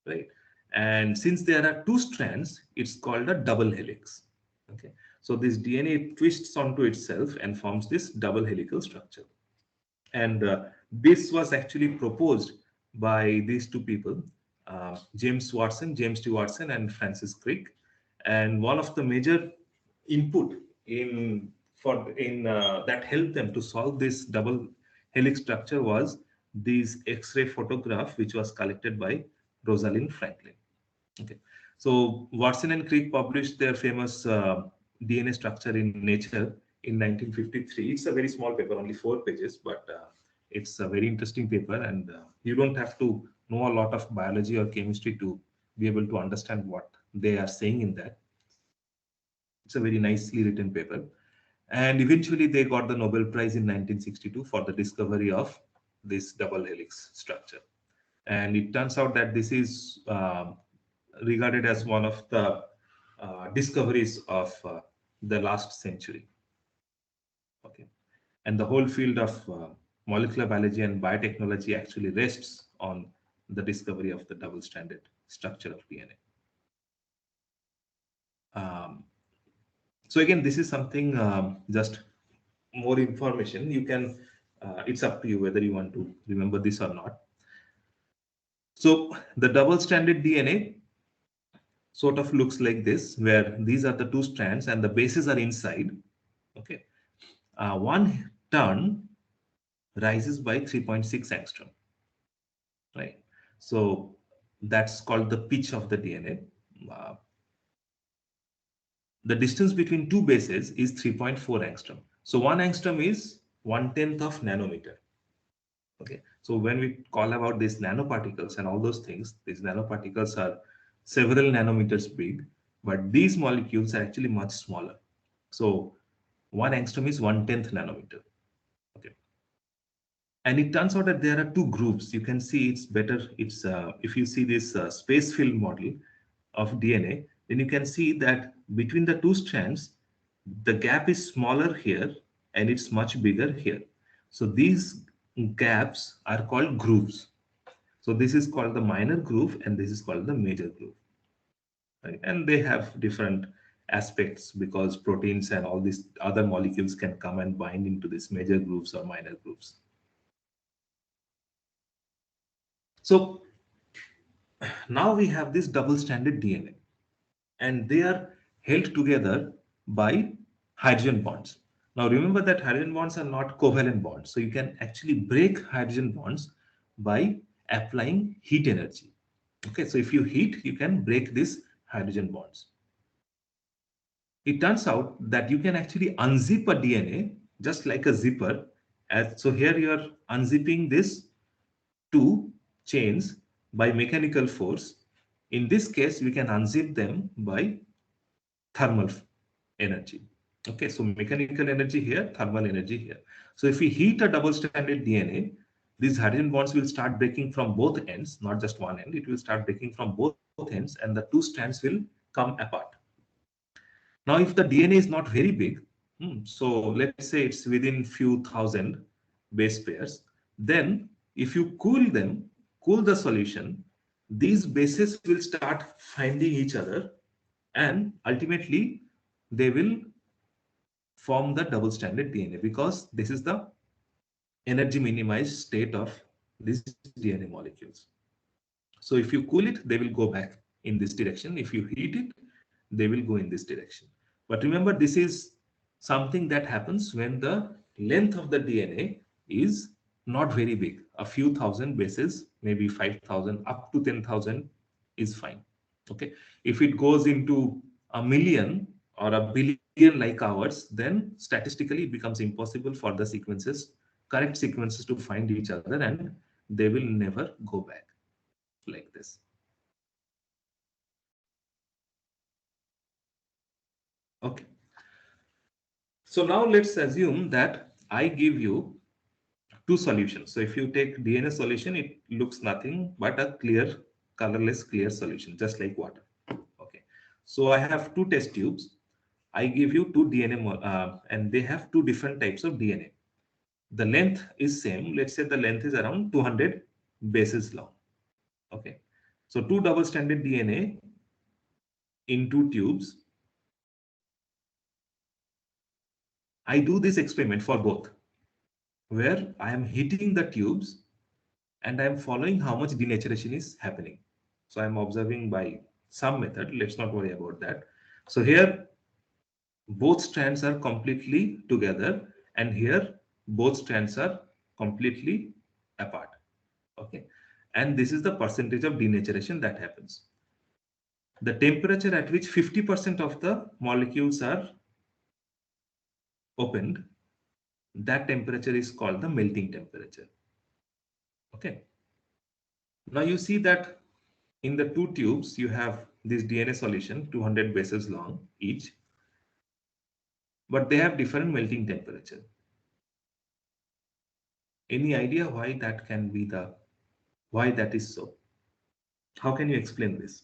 right? And since there are 2 strands, it's called a double helix. Okay, so this DNA twists onto itself and forms this double helical structure. And this was actually proposed by these 2 people, James T. Watson, and Francis Crick. And one of the major input that helped them to solve this double helix structure was this X-ray photograph, which was collected by Rosalind Franklin. Okay, so Watson and Crick published their famous DNA structure in Nature in 1953. It's a very small paper, only 4 pages, but it's a very interesting paper, and you don't have to know a lot of biology or chemistry to be able to understand what they are saying in that. It's a very nicely written paper. And eventually they got the Nobel Prize in 1962 for the discovery of this double helix structure. And it turns out that this is regarded as one of the discoveries of the last century. Okay, and the whole field of molecular biology and biotechnology actually rests on the discovery of the double-stranded structure of DNA. So again, this is something just more information. You can, it's up to you whether you want to remember this or not. So the double-stranded DNA sort of looks like this, where these are the 2 strands and the bases are inside. Okay, one turn rises by 3.6 angstrom, right? So that's called the pitch of the DNA. The distance between 2 bases is 3.4 angstrom. So 1 angstrom is 1/10 of nanometer. Okay, so when we call about these nanoparticles and all those things, these nanoparticles are several nanometers big, but these molecules are actually much smaller. So 1 angstrom is 1/10 nanometer. Okay, and it turns out that there are two groups. You can see it's better. It's if you see this space field model of DNA, then you can see that between the two strands, the gap is smaller here and it's much bigger here. So these gaps are called grooves. So this is called the minor groove and this is called the major groove. Right? And they have different aspects because proteins and all these other molecules can come and bind into these major grooves or minor grooves. So now we have this double-stranded DNA and they are held together by hydrogen bonds. Now remember that hydrogen bonds are not covalent bonds. So you can actually break hydrogen bonds by applying heat energy. Okay, so if you heat, you can break these hydrogen bonds. It turns out that you can actually unzip a DNA just like a zipper. So here you are unzipping this two chains by mechanical force. In this case, we can unzip them by thermal energy. Okay, so mechanical energy here, thermal energy here. So if we heat a double-stranded DNA, these hydrogen bonds will start breaking from both ends, not just one end. It will start breaking from both ends, and the two strands will come apart. Now, if the DNA is not very big, so let's say it's within few thousand base pairs, then if you cool them, cool the solution, these bases will start finding each other and ultimately they will form the double-stranded DNA because this is the energy minimized state of these DNA molecules. So if you cool it, they will go back in this direction. If you heat it, they will go in this direction. But remember, this is something that happens when the length of the DNA is not very big. A few thousand bases, maybe 5,000 up to 10,000 is fine. Okay. If it goes into a million or a billion like ours, then statistically it becomes impossible for the sequences, correct sequences to find each other and they will never go back like this. Okay. So now let's assume that I give you two solutions. So if you take DNA solution, it looks nothing but a clear, colorless, clear solution, just like water. Okay. So I have two test tubes. I give you two DNA and they have two different types of DNA. The length is same. Let's say the length is around 200 bases long. Okay. So two double-stranded DNA in two tubes. I do this experiment for both, where I am heating the tubes and I am following how much denaturation is happening. So I am observing by some method. Let's not worry about that. So here, both strands are completely together, and here, both strands are completely apart. Okay, and this is the percentage of denaturation that happens. The temperature at which 50% of the molecules are opened, that temperature is called the melting temperature. Okay. Now you see that in the two tubes, you have this DNA solution, 200 bases long each, but they have different melting temperature. Any idea why that can be why that is so? How can you explain this?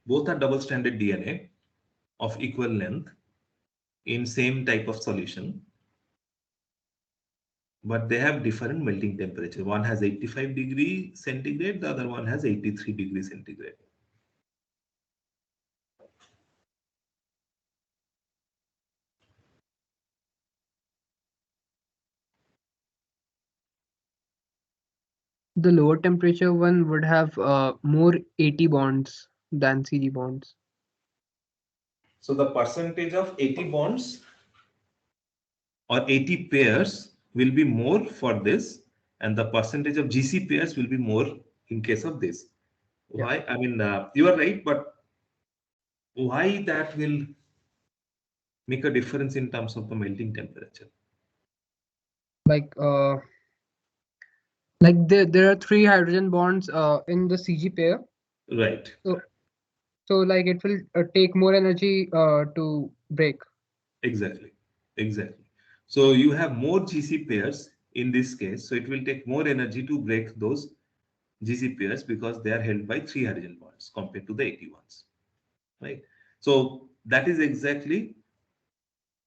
Both are double-stranded DNA of equal length in same type of solution, but they have different melting temperature. One has 85 degree centigrade, the other one has 83 degree centigrade. The lower temperature one would have more AT bonds than CG bonds. So the percentage of AT bonds or AT pairs will be more for this, and the percentage of GC pairs will be more in case of this. Yeah. Why? I mean, you are right, but why that will make a difference in terms of the melting temperature? Like there are 3 hydrogen bonds in the CG pair. Right. So like it will take more energy to break. Exactly. Exactly. So you have more GC pairs in this case. So it will take more energy to break those GC pairs because they are held by 3 hydrogen bonds compared to the 81s. Right. So that is exactly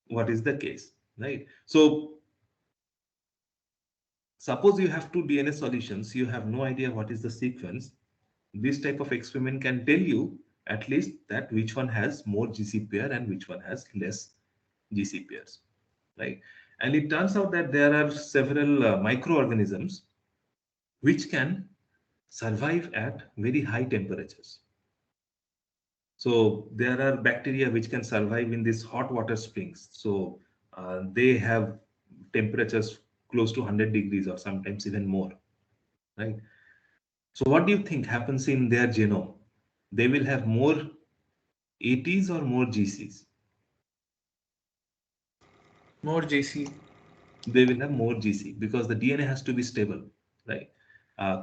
what is the case. Right. So suppose you have 2 DNA solutions, you have no idea what is the sequence. This type of experiment can tell you at least that which one has more GC pair and which one has less GC pairs, right? And it turns out that there are several microorganisms which can survive at very high temperatures. So there are bacteria which can survive in these hot water springs. So they have temperatures close to 100 degrees or sometimes even more, right? So what do you think happens in their genome? They will have more ATs or more GCs? More GC. They will have more GC because the DNA has to be stable, right?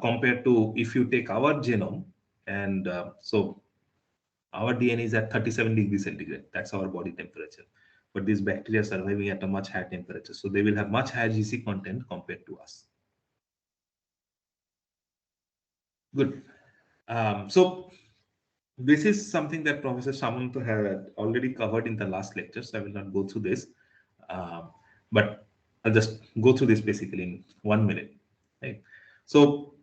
Compared to if you take our genome and so our DNA is at 37 degrees centigrade. That's our body temperature. But these bacteria are surviving at a much higher temperature. So they will have much higher GC content compared to us. Good. So this is something that Professor Samanta had already covered in the last lecture, so I will not go through this. But I'll just go through this basically in 1 minute. Right? So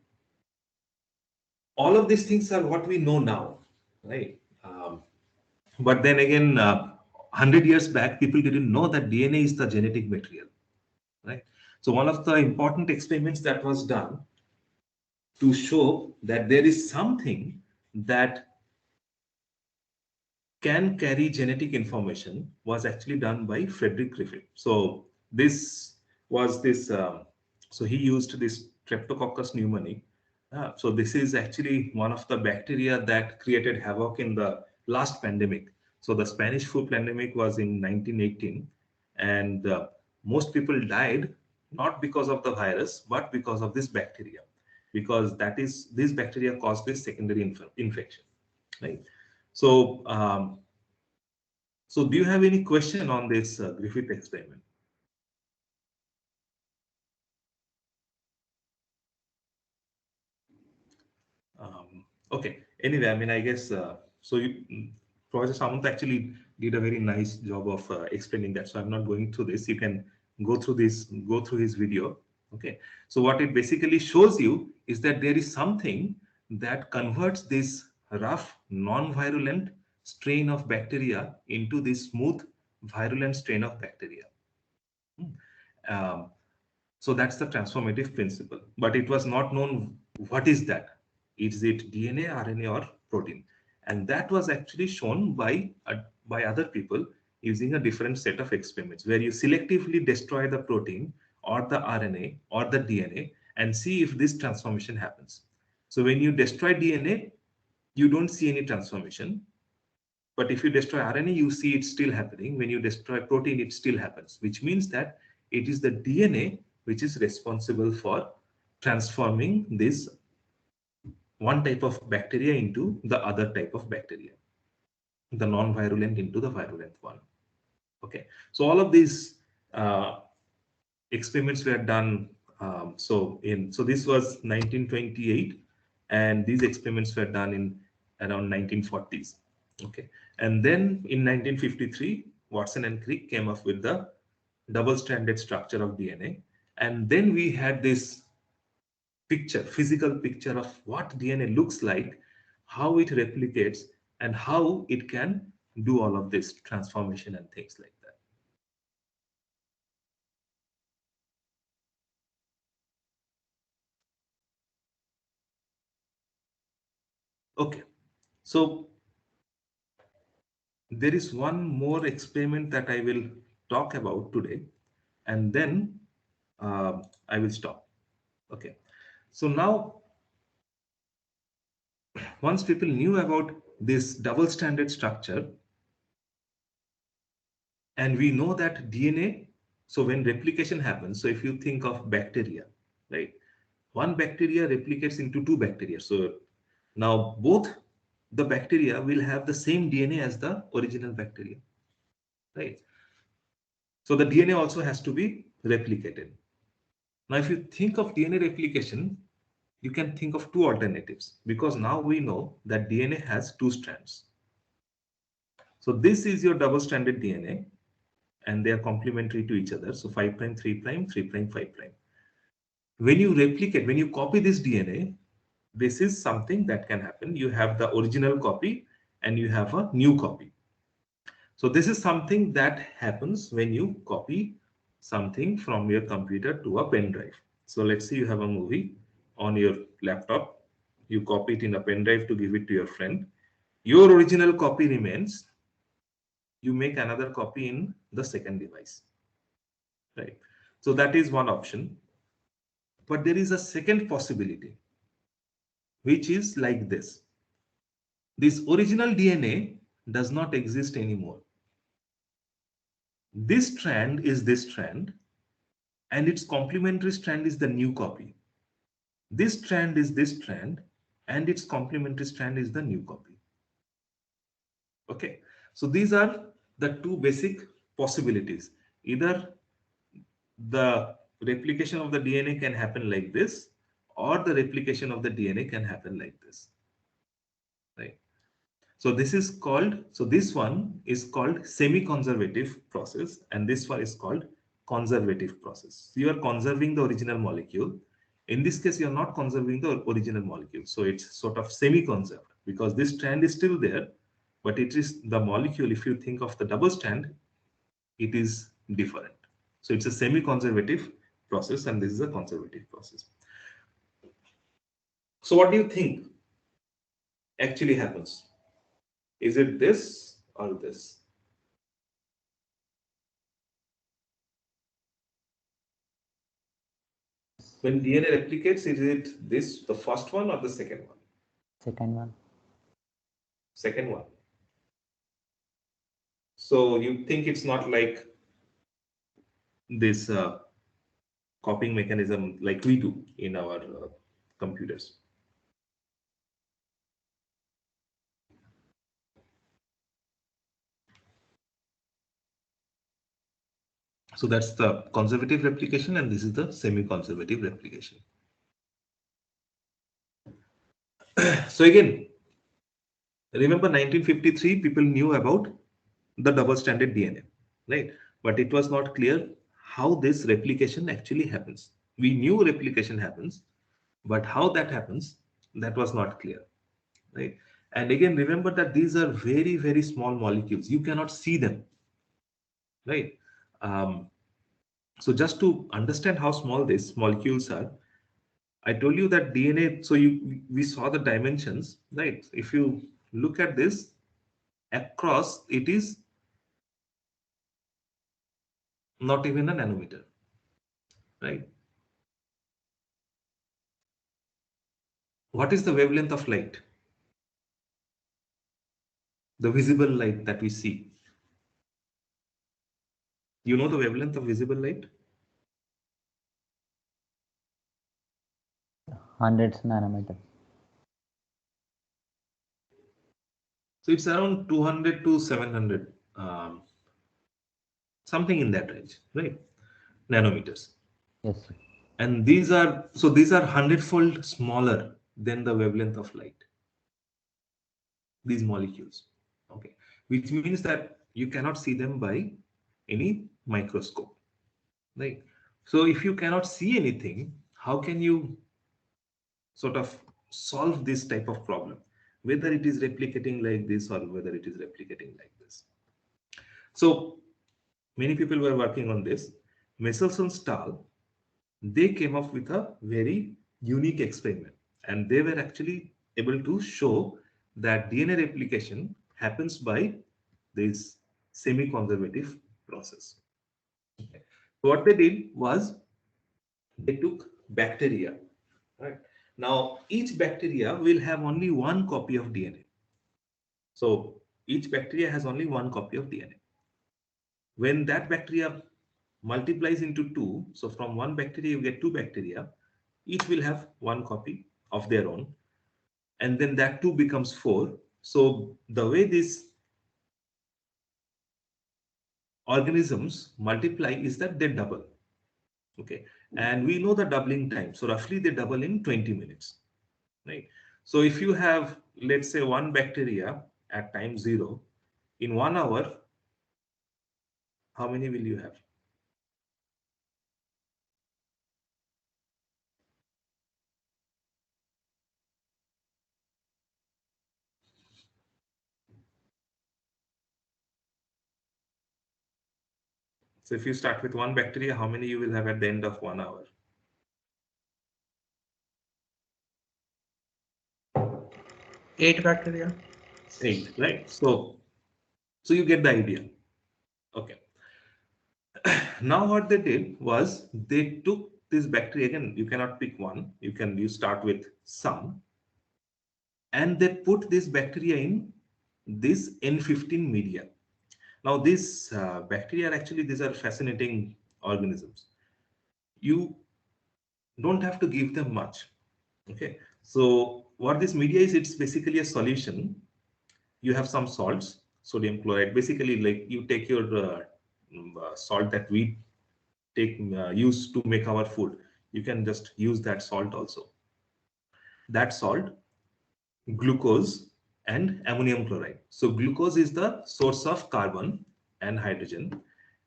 all of these things are what we know now, right? But then again, 100 years back, people didn't know that DNA is the genetic material, right? So one of the important experiments that was done to show that there is something that can carry genetic information was actually done by Frederick Griffith. So this was this. So he used this Streptococcus pneumoniae. So this is actually one of the bacteria that created havoc in the last pandemic. So the Spanish flu pandemic was in 1918, and most people died not because of the virus but because of this bacteria, because that is this bacteria caused this secondary infection, right? So, so do you have any question on this Griffith experiment? Okay. Anyway, I mean, I guess so. Professor Samant actually did a very nice job of explaining that. So I'm not going through this. You can go through this, go through his video. Okay. So what it basically shows you is that there is something that converts this rough, non-virulent strain of bacteria into this smooth, virulent strain of bacteria. Um, so that's the transformative principle. But it was not known what is that. Is it DNA, RNA, or protein? And that was actually shown by other people using a different set of experiments where you selectively destroy the protein or the RNA or the DNA and see if this transformation happens. So when you destroy DNA, you don't see any transformation. But if you destroy RNA, you see it still happening. When you destroy protein, it still happens, which means that it is the DNA which is responsible for transforming this one type of bacteria into the other type of bacteria, the non-virulent into the virulent one. Okay, so all of these experiments were done. So this was 1928, and these experiments were done in around 1940s. Okay, and then in 1953, Watson and Crick came up with the double-stranded structure of DNA, and then we had this picture, physical picture of what DNA looks like, how it replicates, and how it can do all of this transformation and things like that. Okay, so there is one more experiment that I will talk about today, and then I will stop. Okay, so now once people knew about this double stranded structure, And we know that DNA, so when replication happens, so if you think of bacteria, right? One bacteria replicates into two bacteria. So now both the bacteria will have the same DNA as the original bacteria, right? So the DNA also has to be replicated. Now, if you think of DNA replication, you can think of two alternatives, because now we know that DNA has two strands. So this is your double-stranded DNA, and they are complementary to each other. So 5 prime, 3 prime, 3 prime, 5 prime. When you replicate, when you copy this DNA, this is something that can happen. You have the original copy and you have a new copy. So this is something that happens when you copy something from your computer to a pen drive. So let's say you have a movie on your laptop. You copy it in a pen drive to give it to your friend. Your original copy remains. You make another copy in the second device, right? So that is one option. But there is a second possibility, which is like this. This original DNA does not exist anymore. This strand is this strand, and its complementary strand is the new copy. This strand is this strand, and its complementary strand is the new copy. Okay, so these are the two basic possibilities. Either the replication of the DNA can happen like this, or the replication of the DNA can happen like this, right? So this is called, so this one is called semi-conservative process, and this one is called conservative process. You are conserving the original molecule. In this case, you are not conserving the original molecule. So it's sort of semi-conserved, because this strand is still there, but it is the molecule, if you think of the double strand, it is different. So it's a semi-conservative process, and this is a conservative process. So what do you think actually happens? Is it this or this? When DNA replicates, is it this, the first one, or the second one? Second one. Second one. So you think it's not like this copying mechanism like we do in our computers? So that's the conservative replication, and this is the semi-conservative replication. So again, remember 1953, people knew about the double-stranded DNA, right? But it was not clear how this replication actually happens. We knew replication happens, but how that happens, that was not clear, right? And again, remember that these are very, very small molecules. You cannot see them, right? So just to understand how small these molecules are, I told you that DNA, so we saw the dimensions, right? If you look at this across, it is not even a nanometer, right? What is the wavelength of light? The visible light that we see. You know the wavelength of visible light? Hundreds nanometer. So it's around 200 to 700, something in that range, right? Nanometers. Yes, sir. And these are 100-fold smaller than the wavelength of light. These molecules, okay, which means that you cannot see them by any microscope, right? So if you cannot see anything, how can you sort of solve this type of problem, whether it is replicating like this or whether it is replicating like this? So many people were working on this. Michelson Stahl, they came up with a very unique experiment, and they were actually able to show that DNA replication happens by this semi-conservative process. Okay. So what they did was they took bacteria, right? Now each bacteria will have only one copy of DNA. So each bacteria has only one copy of DNA. when that bacteria multiplies into 2, so from one bacteria you get 2 bacteria, each will have one copy of their own, and then that 2 becomes 4. So the way these organisms multiply is that they double. Okay, and we know the doubling time, so roughly they double in 20 minutes, right? So if you have, let's say, one bacteria at time 0, in 1 hour, how many will you have? So if you start with one bacteria, how many you will have at the end of 1 hour? 8 bacteria. 8, right? So you get the idea. Okay. Now what they did was they took this bacteria, again, you cannot pick one, you start with some, and they put this bacteria in this N15 media. Now these bacteria, actually, these are fascinating organisms. You don't have to give them much. Okay, so what this media is, it's basically a solution. You have some salts, sodium chloride, basically like you take your salt that we take use to make our food. You can just use that salt also. That salt, glucose, and ammonium chloride. So glucose is the source of carbon and hydrogen.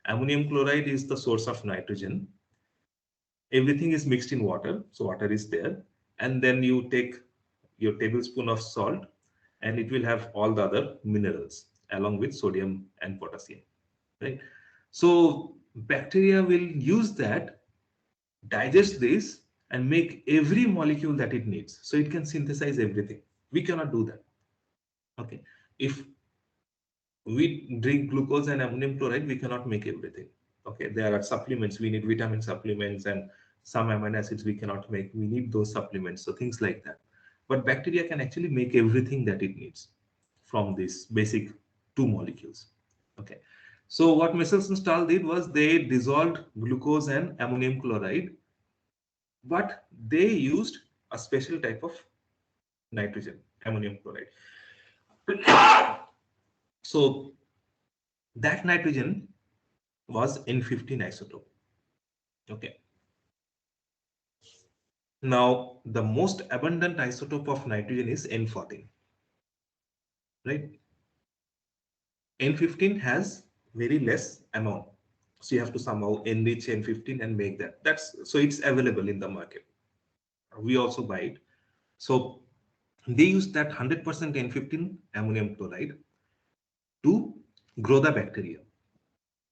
Ammonium chloride is the source of nitrogen. Everything is mixed in water, so water is there. And then you take your tablespoon of salt, and it will have all the other minerals along with sodium and potassium, right? So bacteria will use that, digest this, and make every molecule that it needs. So it can synthesize everything. We cannot do that. Okay. If we drink glucose and ammonium chloride, we cannot make everything. Okay. There are supplements. We need vitamin supplements, and some amino acids we cannot make. We need those supplements. So things like that. But bacteria can actually make everything that it needs from these basic 2 molecules. Okay. So what Messels and Stahl did was they dissolved glucose and ammonium chloride, but they used a special type of nitrogen, ammonium chloride. So that nitrogen was N15 isotope. Okay. Now the most abundant isotope of nitrogen is N14, right? N15 has very less amount, so you have to somehow enrich N15 and make that. So it's available in the market. We also buy it. So they use that 100% N15 ammonium chloride to grow the bacteria.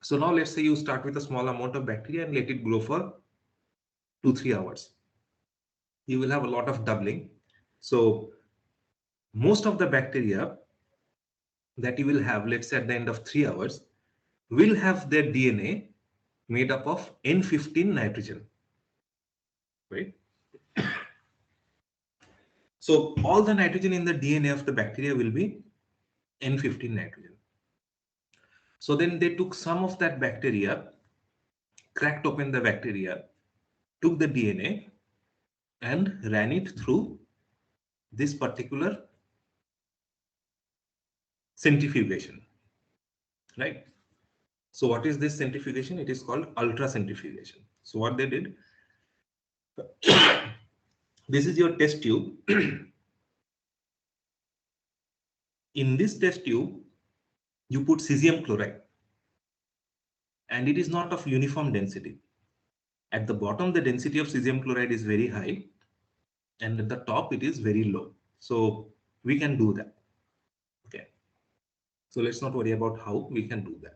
So now let's say you start with a small amount of bacteria and let it grow for 2-3 hours. You will have a lot of doubling. So most of the bacteria that you will have, let's say at the end of 3 hours, will have their DNA made up of N15 nitrogen, right? So all the nitrogen in the DNA of the bacteria will be N15 nitrogen. So then they took some of that bacteria, cracked open the bacteria, took the DNA and ran it through this particular centrifugation, right? So what is this centrifugation? It is called ultracentrifugation. So what they did, this is your test tube. In this test tube, you put cesium chloride, and it is not of uniform density. At the bottom, the density of cesium chloride is very high, and at the top, it is very low. So we can do that. Okay. So let's not worry about how we can do that.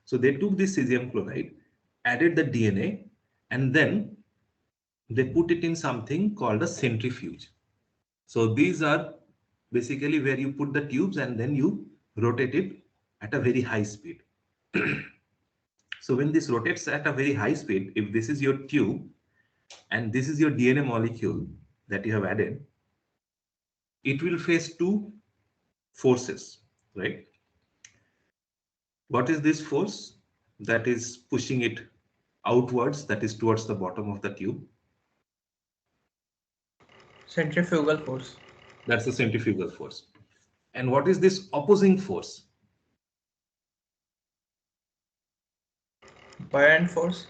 So they took this cesium chloride, added the DNA, and then they put it in something called a centrifuge. So these are basically where you put the tubes and then you rotate it at a very high speed. So when this rotates at a very high speed, if this is your tube and this is your DNA molecule that you have added, it will face 2 forces, right? What is this force that is pushing it outwards, that is towards the bottom of the tube? Centrifugal force. That's the centrifugal force. And what is this opposing force? Buoyant force.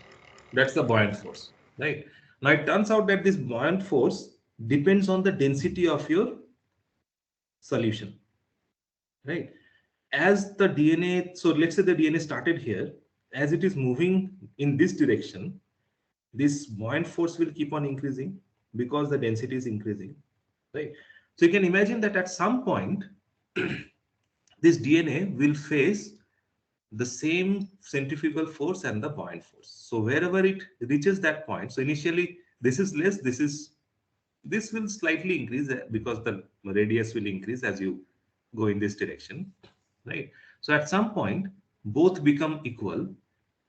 That's the buoyant force, right? Now it turns out that this buoyant force depends on the density of your solution, right? As the DNA, so let's say the DNA started here, as it is moving in this direction, this buoyant force will keep on increasing because the density is increasing, right? So you can imagine that at some point, this DNA will face the same centrifugal force and the buoyant force. So wherever it reaches that point, so initially this is less, this will slightly increase because the radius will increase as you go in this direction, right? So at some point, both become equal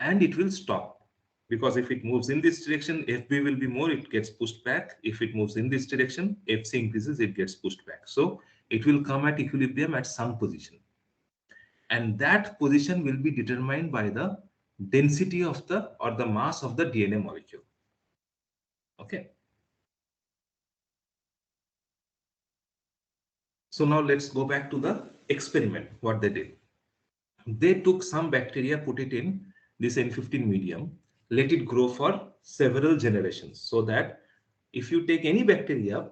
and it will stop, because if it moves in this direction, FB will be more, it gets pushed back. If it moves in this direction, FC increases, it gets pushed back. So it will come at equilibrium at some position. And that position will be determined by the density of the, or the mass of the DNA molecule. Okay. So now let's go back to the experiment, what they did. They took some bacteria, put it in this N15 medium, let it grow for several generations, so that if you take any bacteria,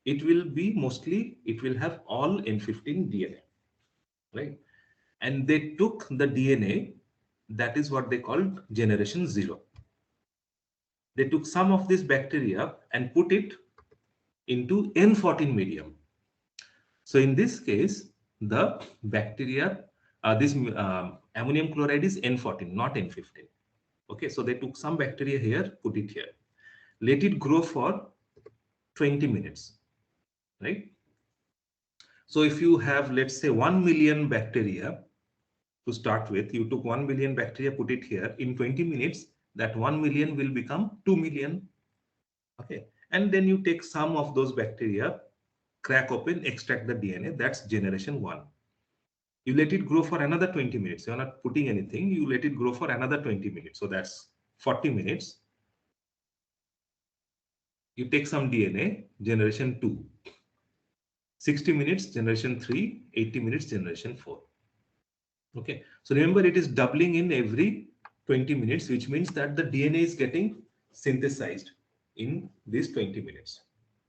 it will be mostly, it will have all N15 DNA, right? And they took the DNA, that is what they called generation 0. They took some of this bacteria and put it into N14 medium. So in this case, the bacteria, this ammonium chloride is N14, not N15. Okay, so they took some bacteria here, put it here, let it grow for 20 minutes, right? So if you have, let's say, 1 million bacteria to start with, you took 1 million bacteria, put it here, in 20 minutes, that 1 million will become 2 million. Okay, and then you take some of those bacteria, crack open, extract the DNA, that's generation 1. You let it grow for another 20 minutes. You're not putting anything, you let it grow for another 20 minutes. So that's 40 minutes. You take some DNA, generation 2. 60 minutes, generation 3, 80 minutes, generation 4. Okay, so remember, it is doubling in every 20 minutes, which means that the DNA is getting synthesized in these 20 minutes.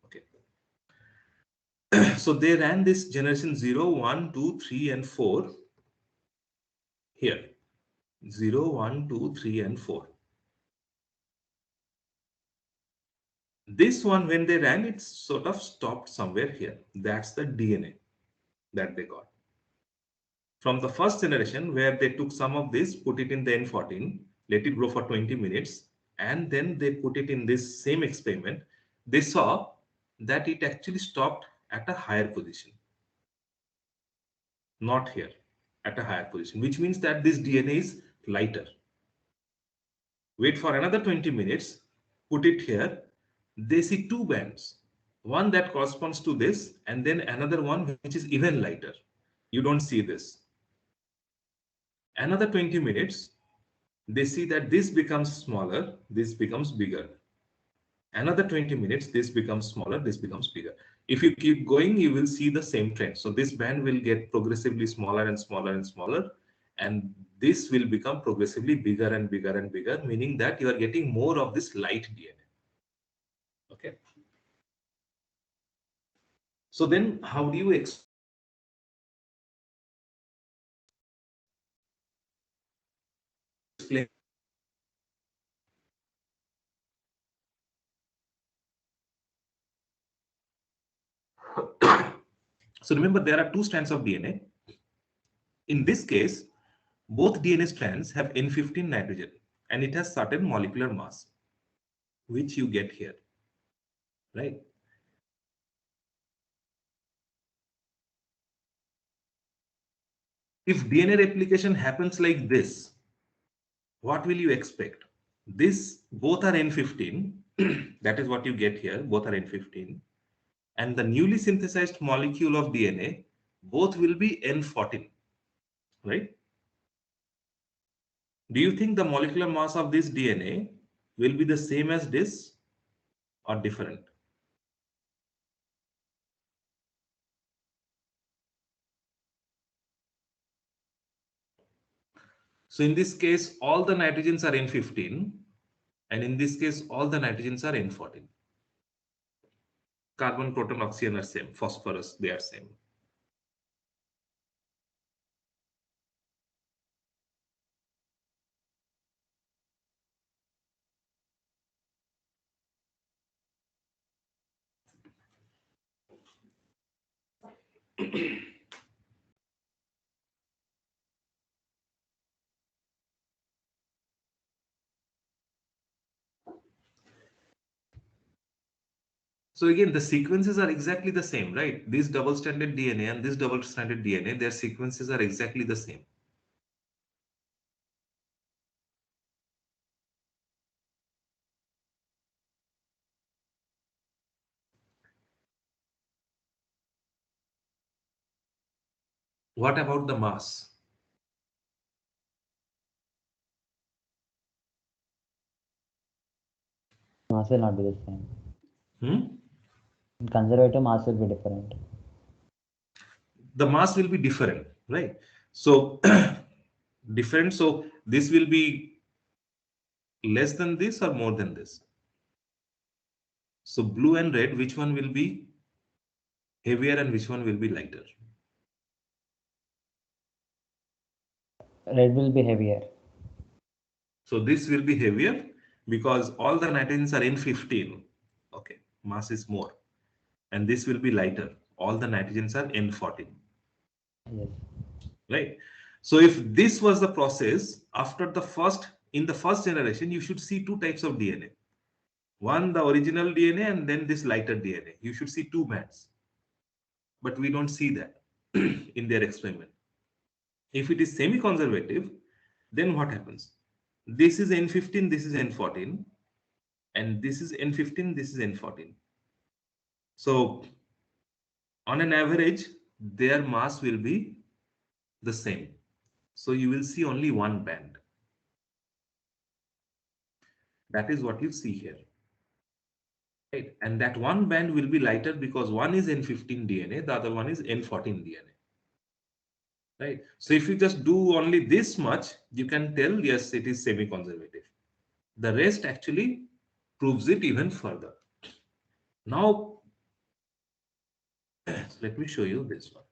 Okay. So they ran this generation 0, 1, 2, 3, and 4 here. 0, 1, 2, 3, and 4. This one, when they ran, it sort of stopped somewhere here. That's the DNA that they got. From the first generation, where they took some of this, put it in the N14, let it grow for 20 minutes, and then they put it in this same experiment, they saw that it actually stopped at a higher position. Not here, at a higher position, which means that this DNA is lighter. Wait for another 20 minutes, put it here, they see two bands, one that corresponds to this, and then another one which is even lighter. You don't see this. Another 20 minutes, they see that this becomes smaller, this becomes bigger. Another 20 minutes, this becomes smaller, this becomes bigger. If you keep going, you will see the same trend. So this band will get progressively smaller and smaller and smaller, and this will become progressively bigger and bigger and bigger, meaning that you are getting more of this light DNA. Okay. So then how do you explain? So remember, there are two strands of DNA. In this case, both DNA strands have N15 nitrogen, and it has certain molecular mass, which you get here, right? If DNA replication happens like this, what will you expect? This, both are N15, that is what you get here, both are N15, and the newly synthesized molecule of DNA, both will be N14, right? Do you think the molecular mass of this DNA will be the same as this or different? So in this case, all the nitrogens are N15, and in this case, all the nitrogens are N14. Carbon, proton, oxygen are same. Phosphorus, they are same. So again, the sequences are exactly the same, right? This double-stranded DNA and this double-stranded DNA, their sequences are exactly the same. What about the mass? Mass will not be the same. Hmm? Conservative mass will be different. The mass will be different, right? So different. So this will be less than this or more than this. So blue and red, which one will be heavier and which one will be lighter? Red will be heavier. So this will be heavier because all the nitrogens are N15. Okay, mass is more. And this will be lighter. All the nitrogens are N14. Yes. Right? So if this was the process after in the first generation, you should see two types of DNA. One, the original DNA, and then this lighter DNA. You should see two bands. But we don't see that in their experiment. If it is semi-conservative, then what happens? This is N15, this is N14, and this is N15, this is N14. So on an average, their mass will be the same. So you will see only one band. That is what you see here. Right? And that one band will be lighter because one is N15 DNA, the other one is N14 DNA. Right? So if you just do only this much, you can tell, yes, it is semi-conservative. The rest actually proves it even further. Now, let me show you this one.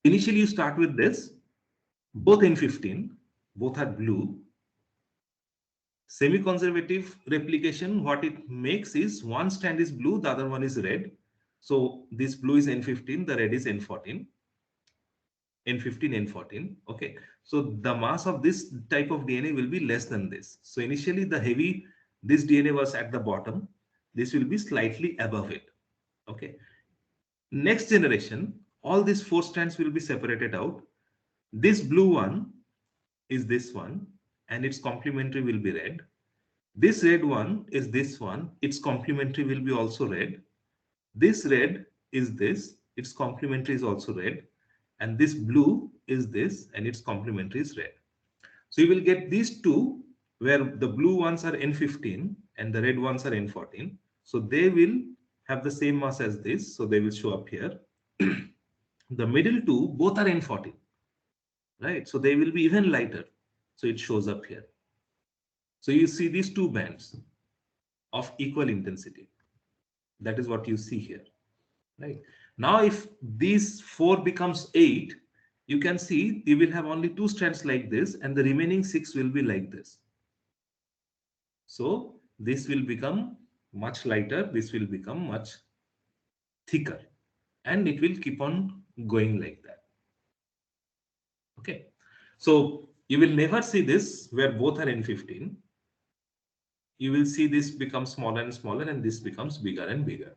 Initially, you start with this, both N15, both are blue. Semi-conservative replication, what it makes is one strand is blue, the other one is red. So this blue is N15, the red is N14. N15, N14. Okay. So the mass of this type of DNA will be less than this. So initially this DNA was at the bottom. This will be slightly above it. Okay. Next generation, all these four strands will be separated out. This blue one is this one, and its complementary will be red. This red one is this one, its complementary will be also red. This red is this, its complementary is also red. And this blue is this, and its complementary is red. So you will get these two where the blue ones are N15 and the red ones are N14. So they will have the same mass as this, so they will show up here. The middle two, both are N14, right? So they will be even lighter. So it shows up here. So you see these two bands of equal intensity. That is what you see here, right? Now, if these 4 becomes 8, you can see you will have only 2 strands like this, and the remaining 6 will be like this. So this will become much lighter, this will become much thicker, and it will keep on going like that. Okay, so you will never see this where both are N15. You will see this become smaller and smaller, and this becomes bigger and bigger.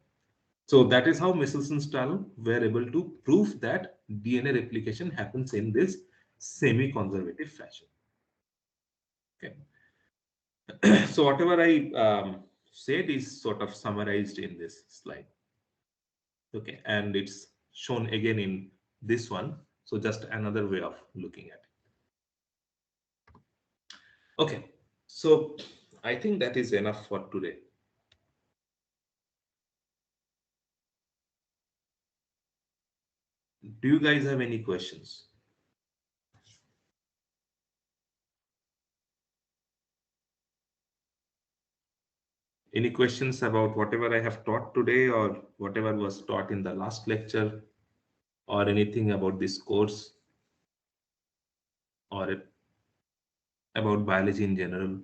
So that is how Michelson-Stahl were able to prove that DNA replication happens in this semi-conservative fashion. Okay. So whatever I said is sort of summarized in this slide. Okay, and it's shown again in this one. So just another way of looking at it. Okay, so I think that is enough for today. Do you guys have any questions? Any questions about whatever I have taught today or whatever was taught in the last lecture or anything about this course or about biology in general?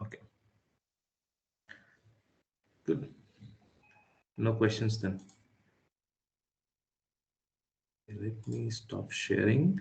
Okay, good. No questions then. Let me stop sharing.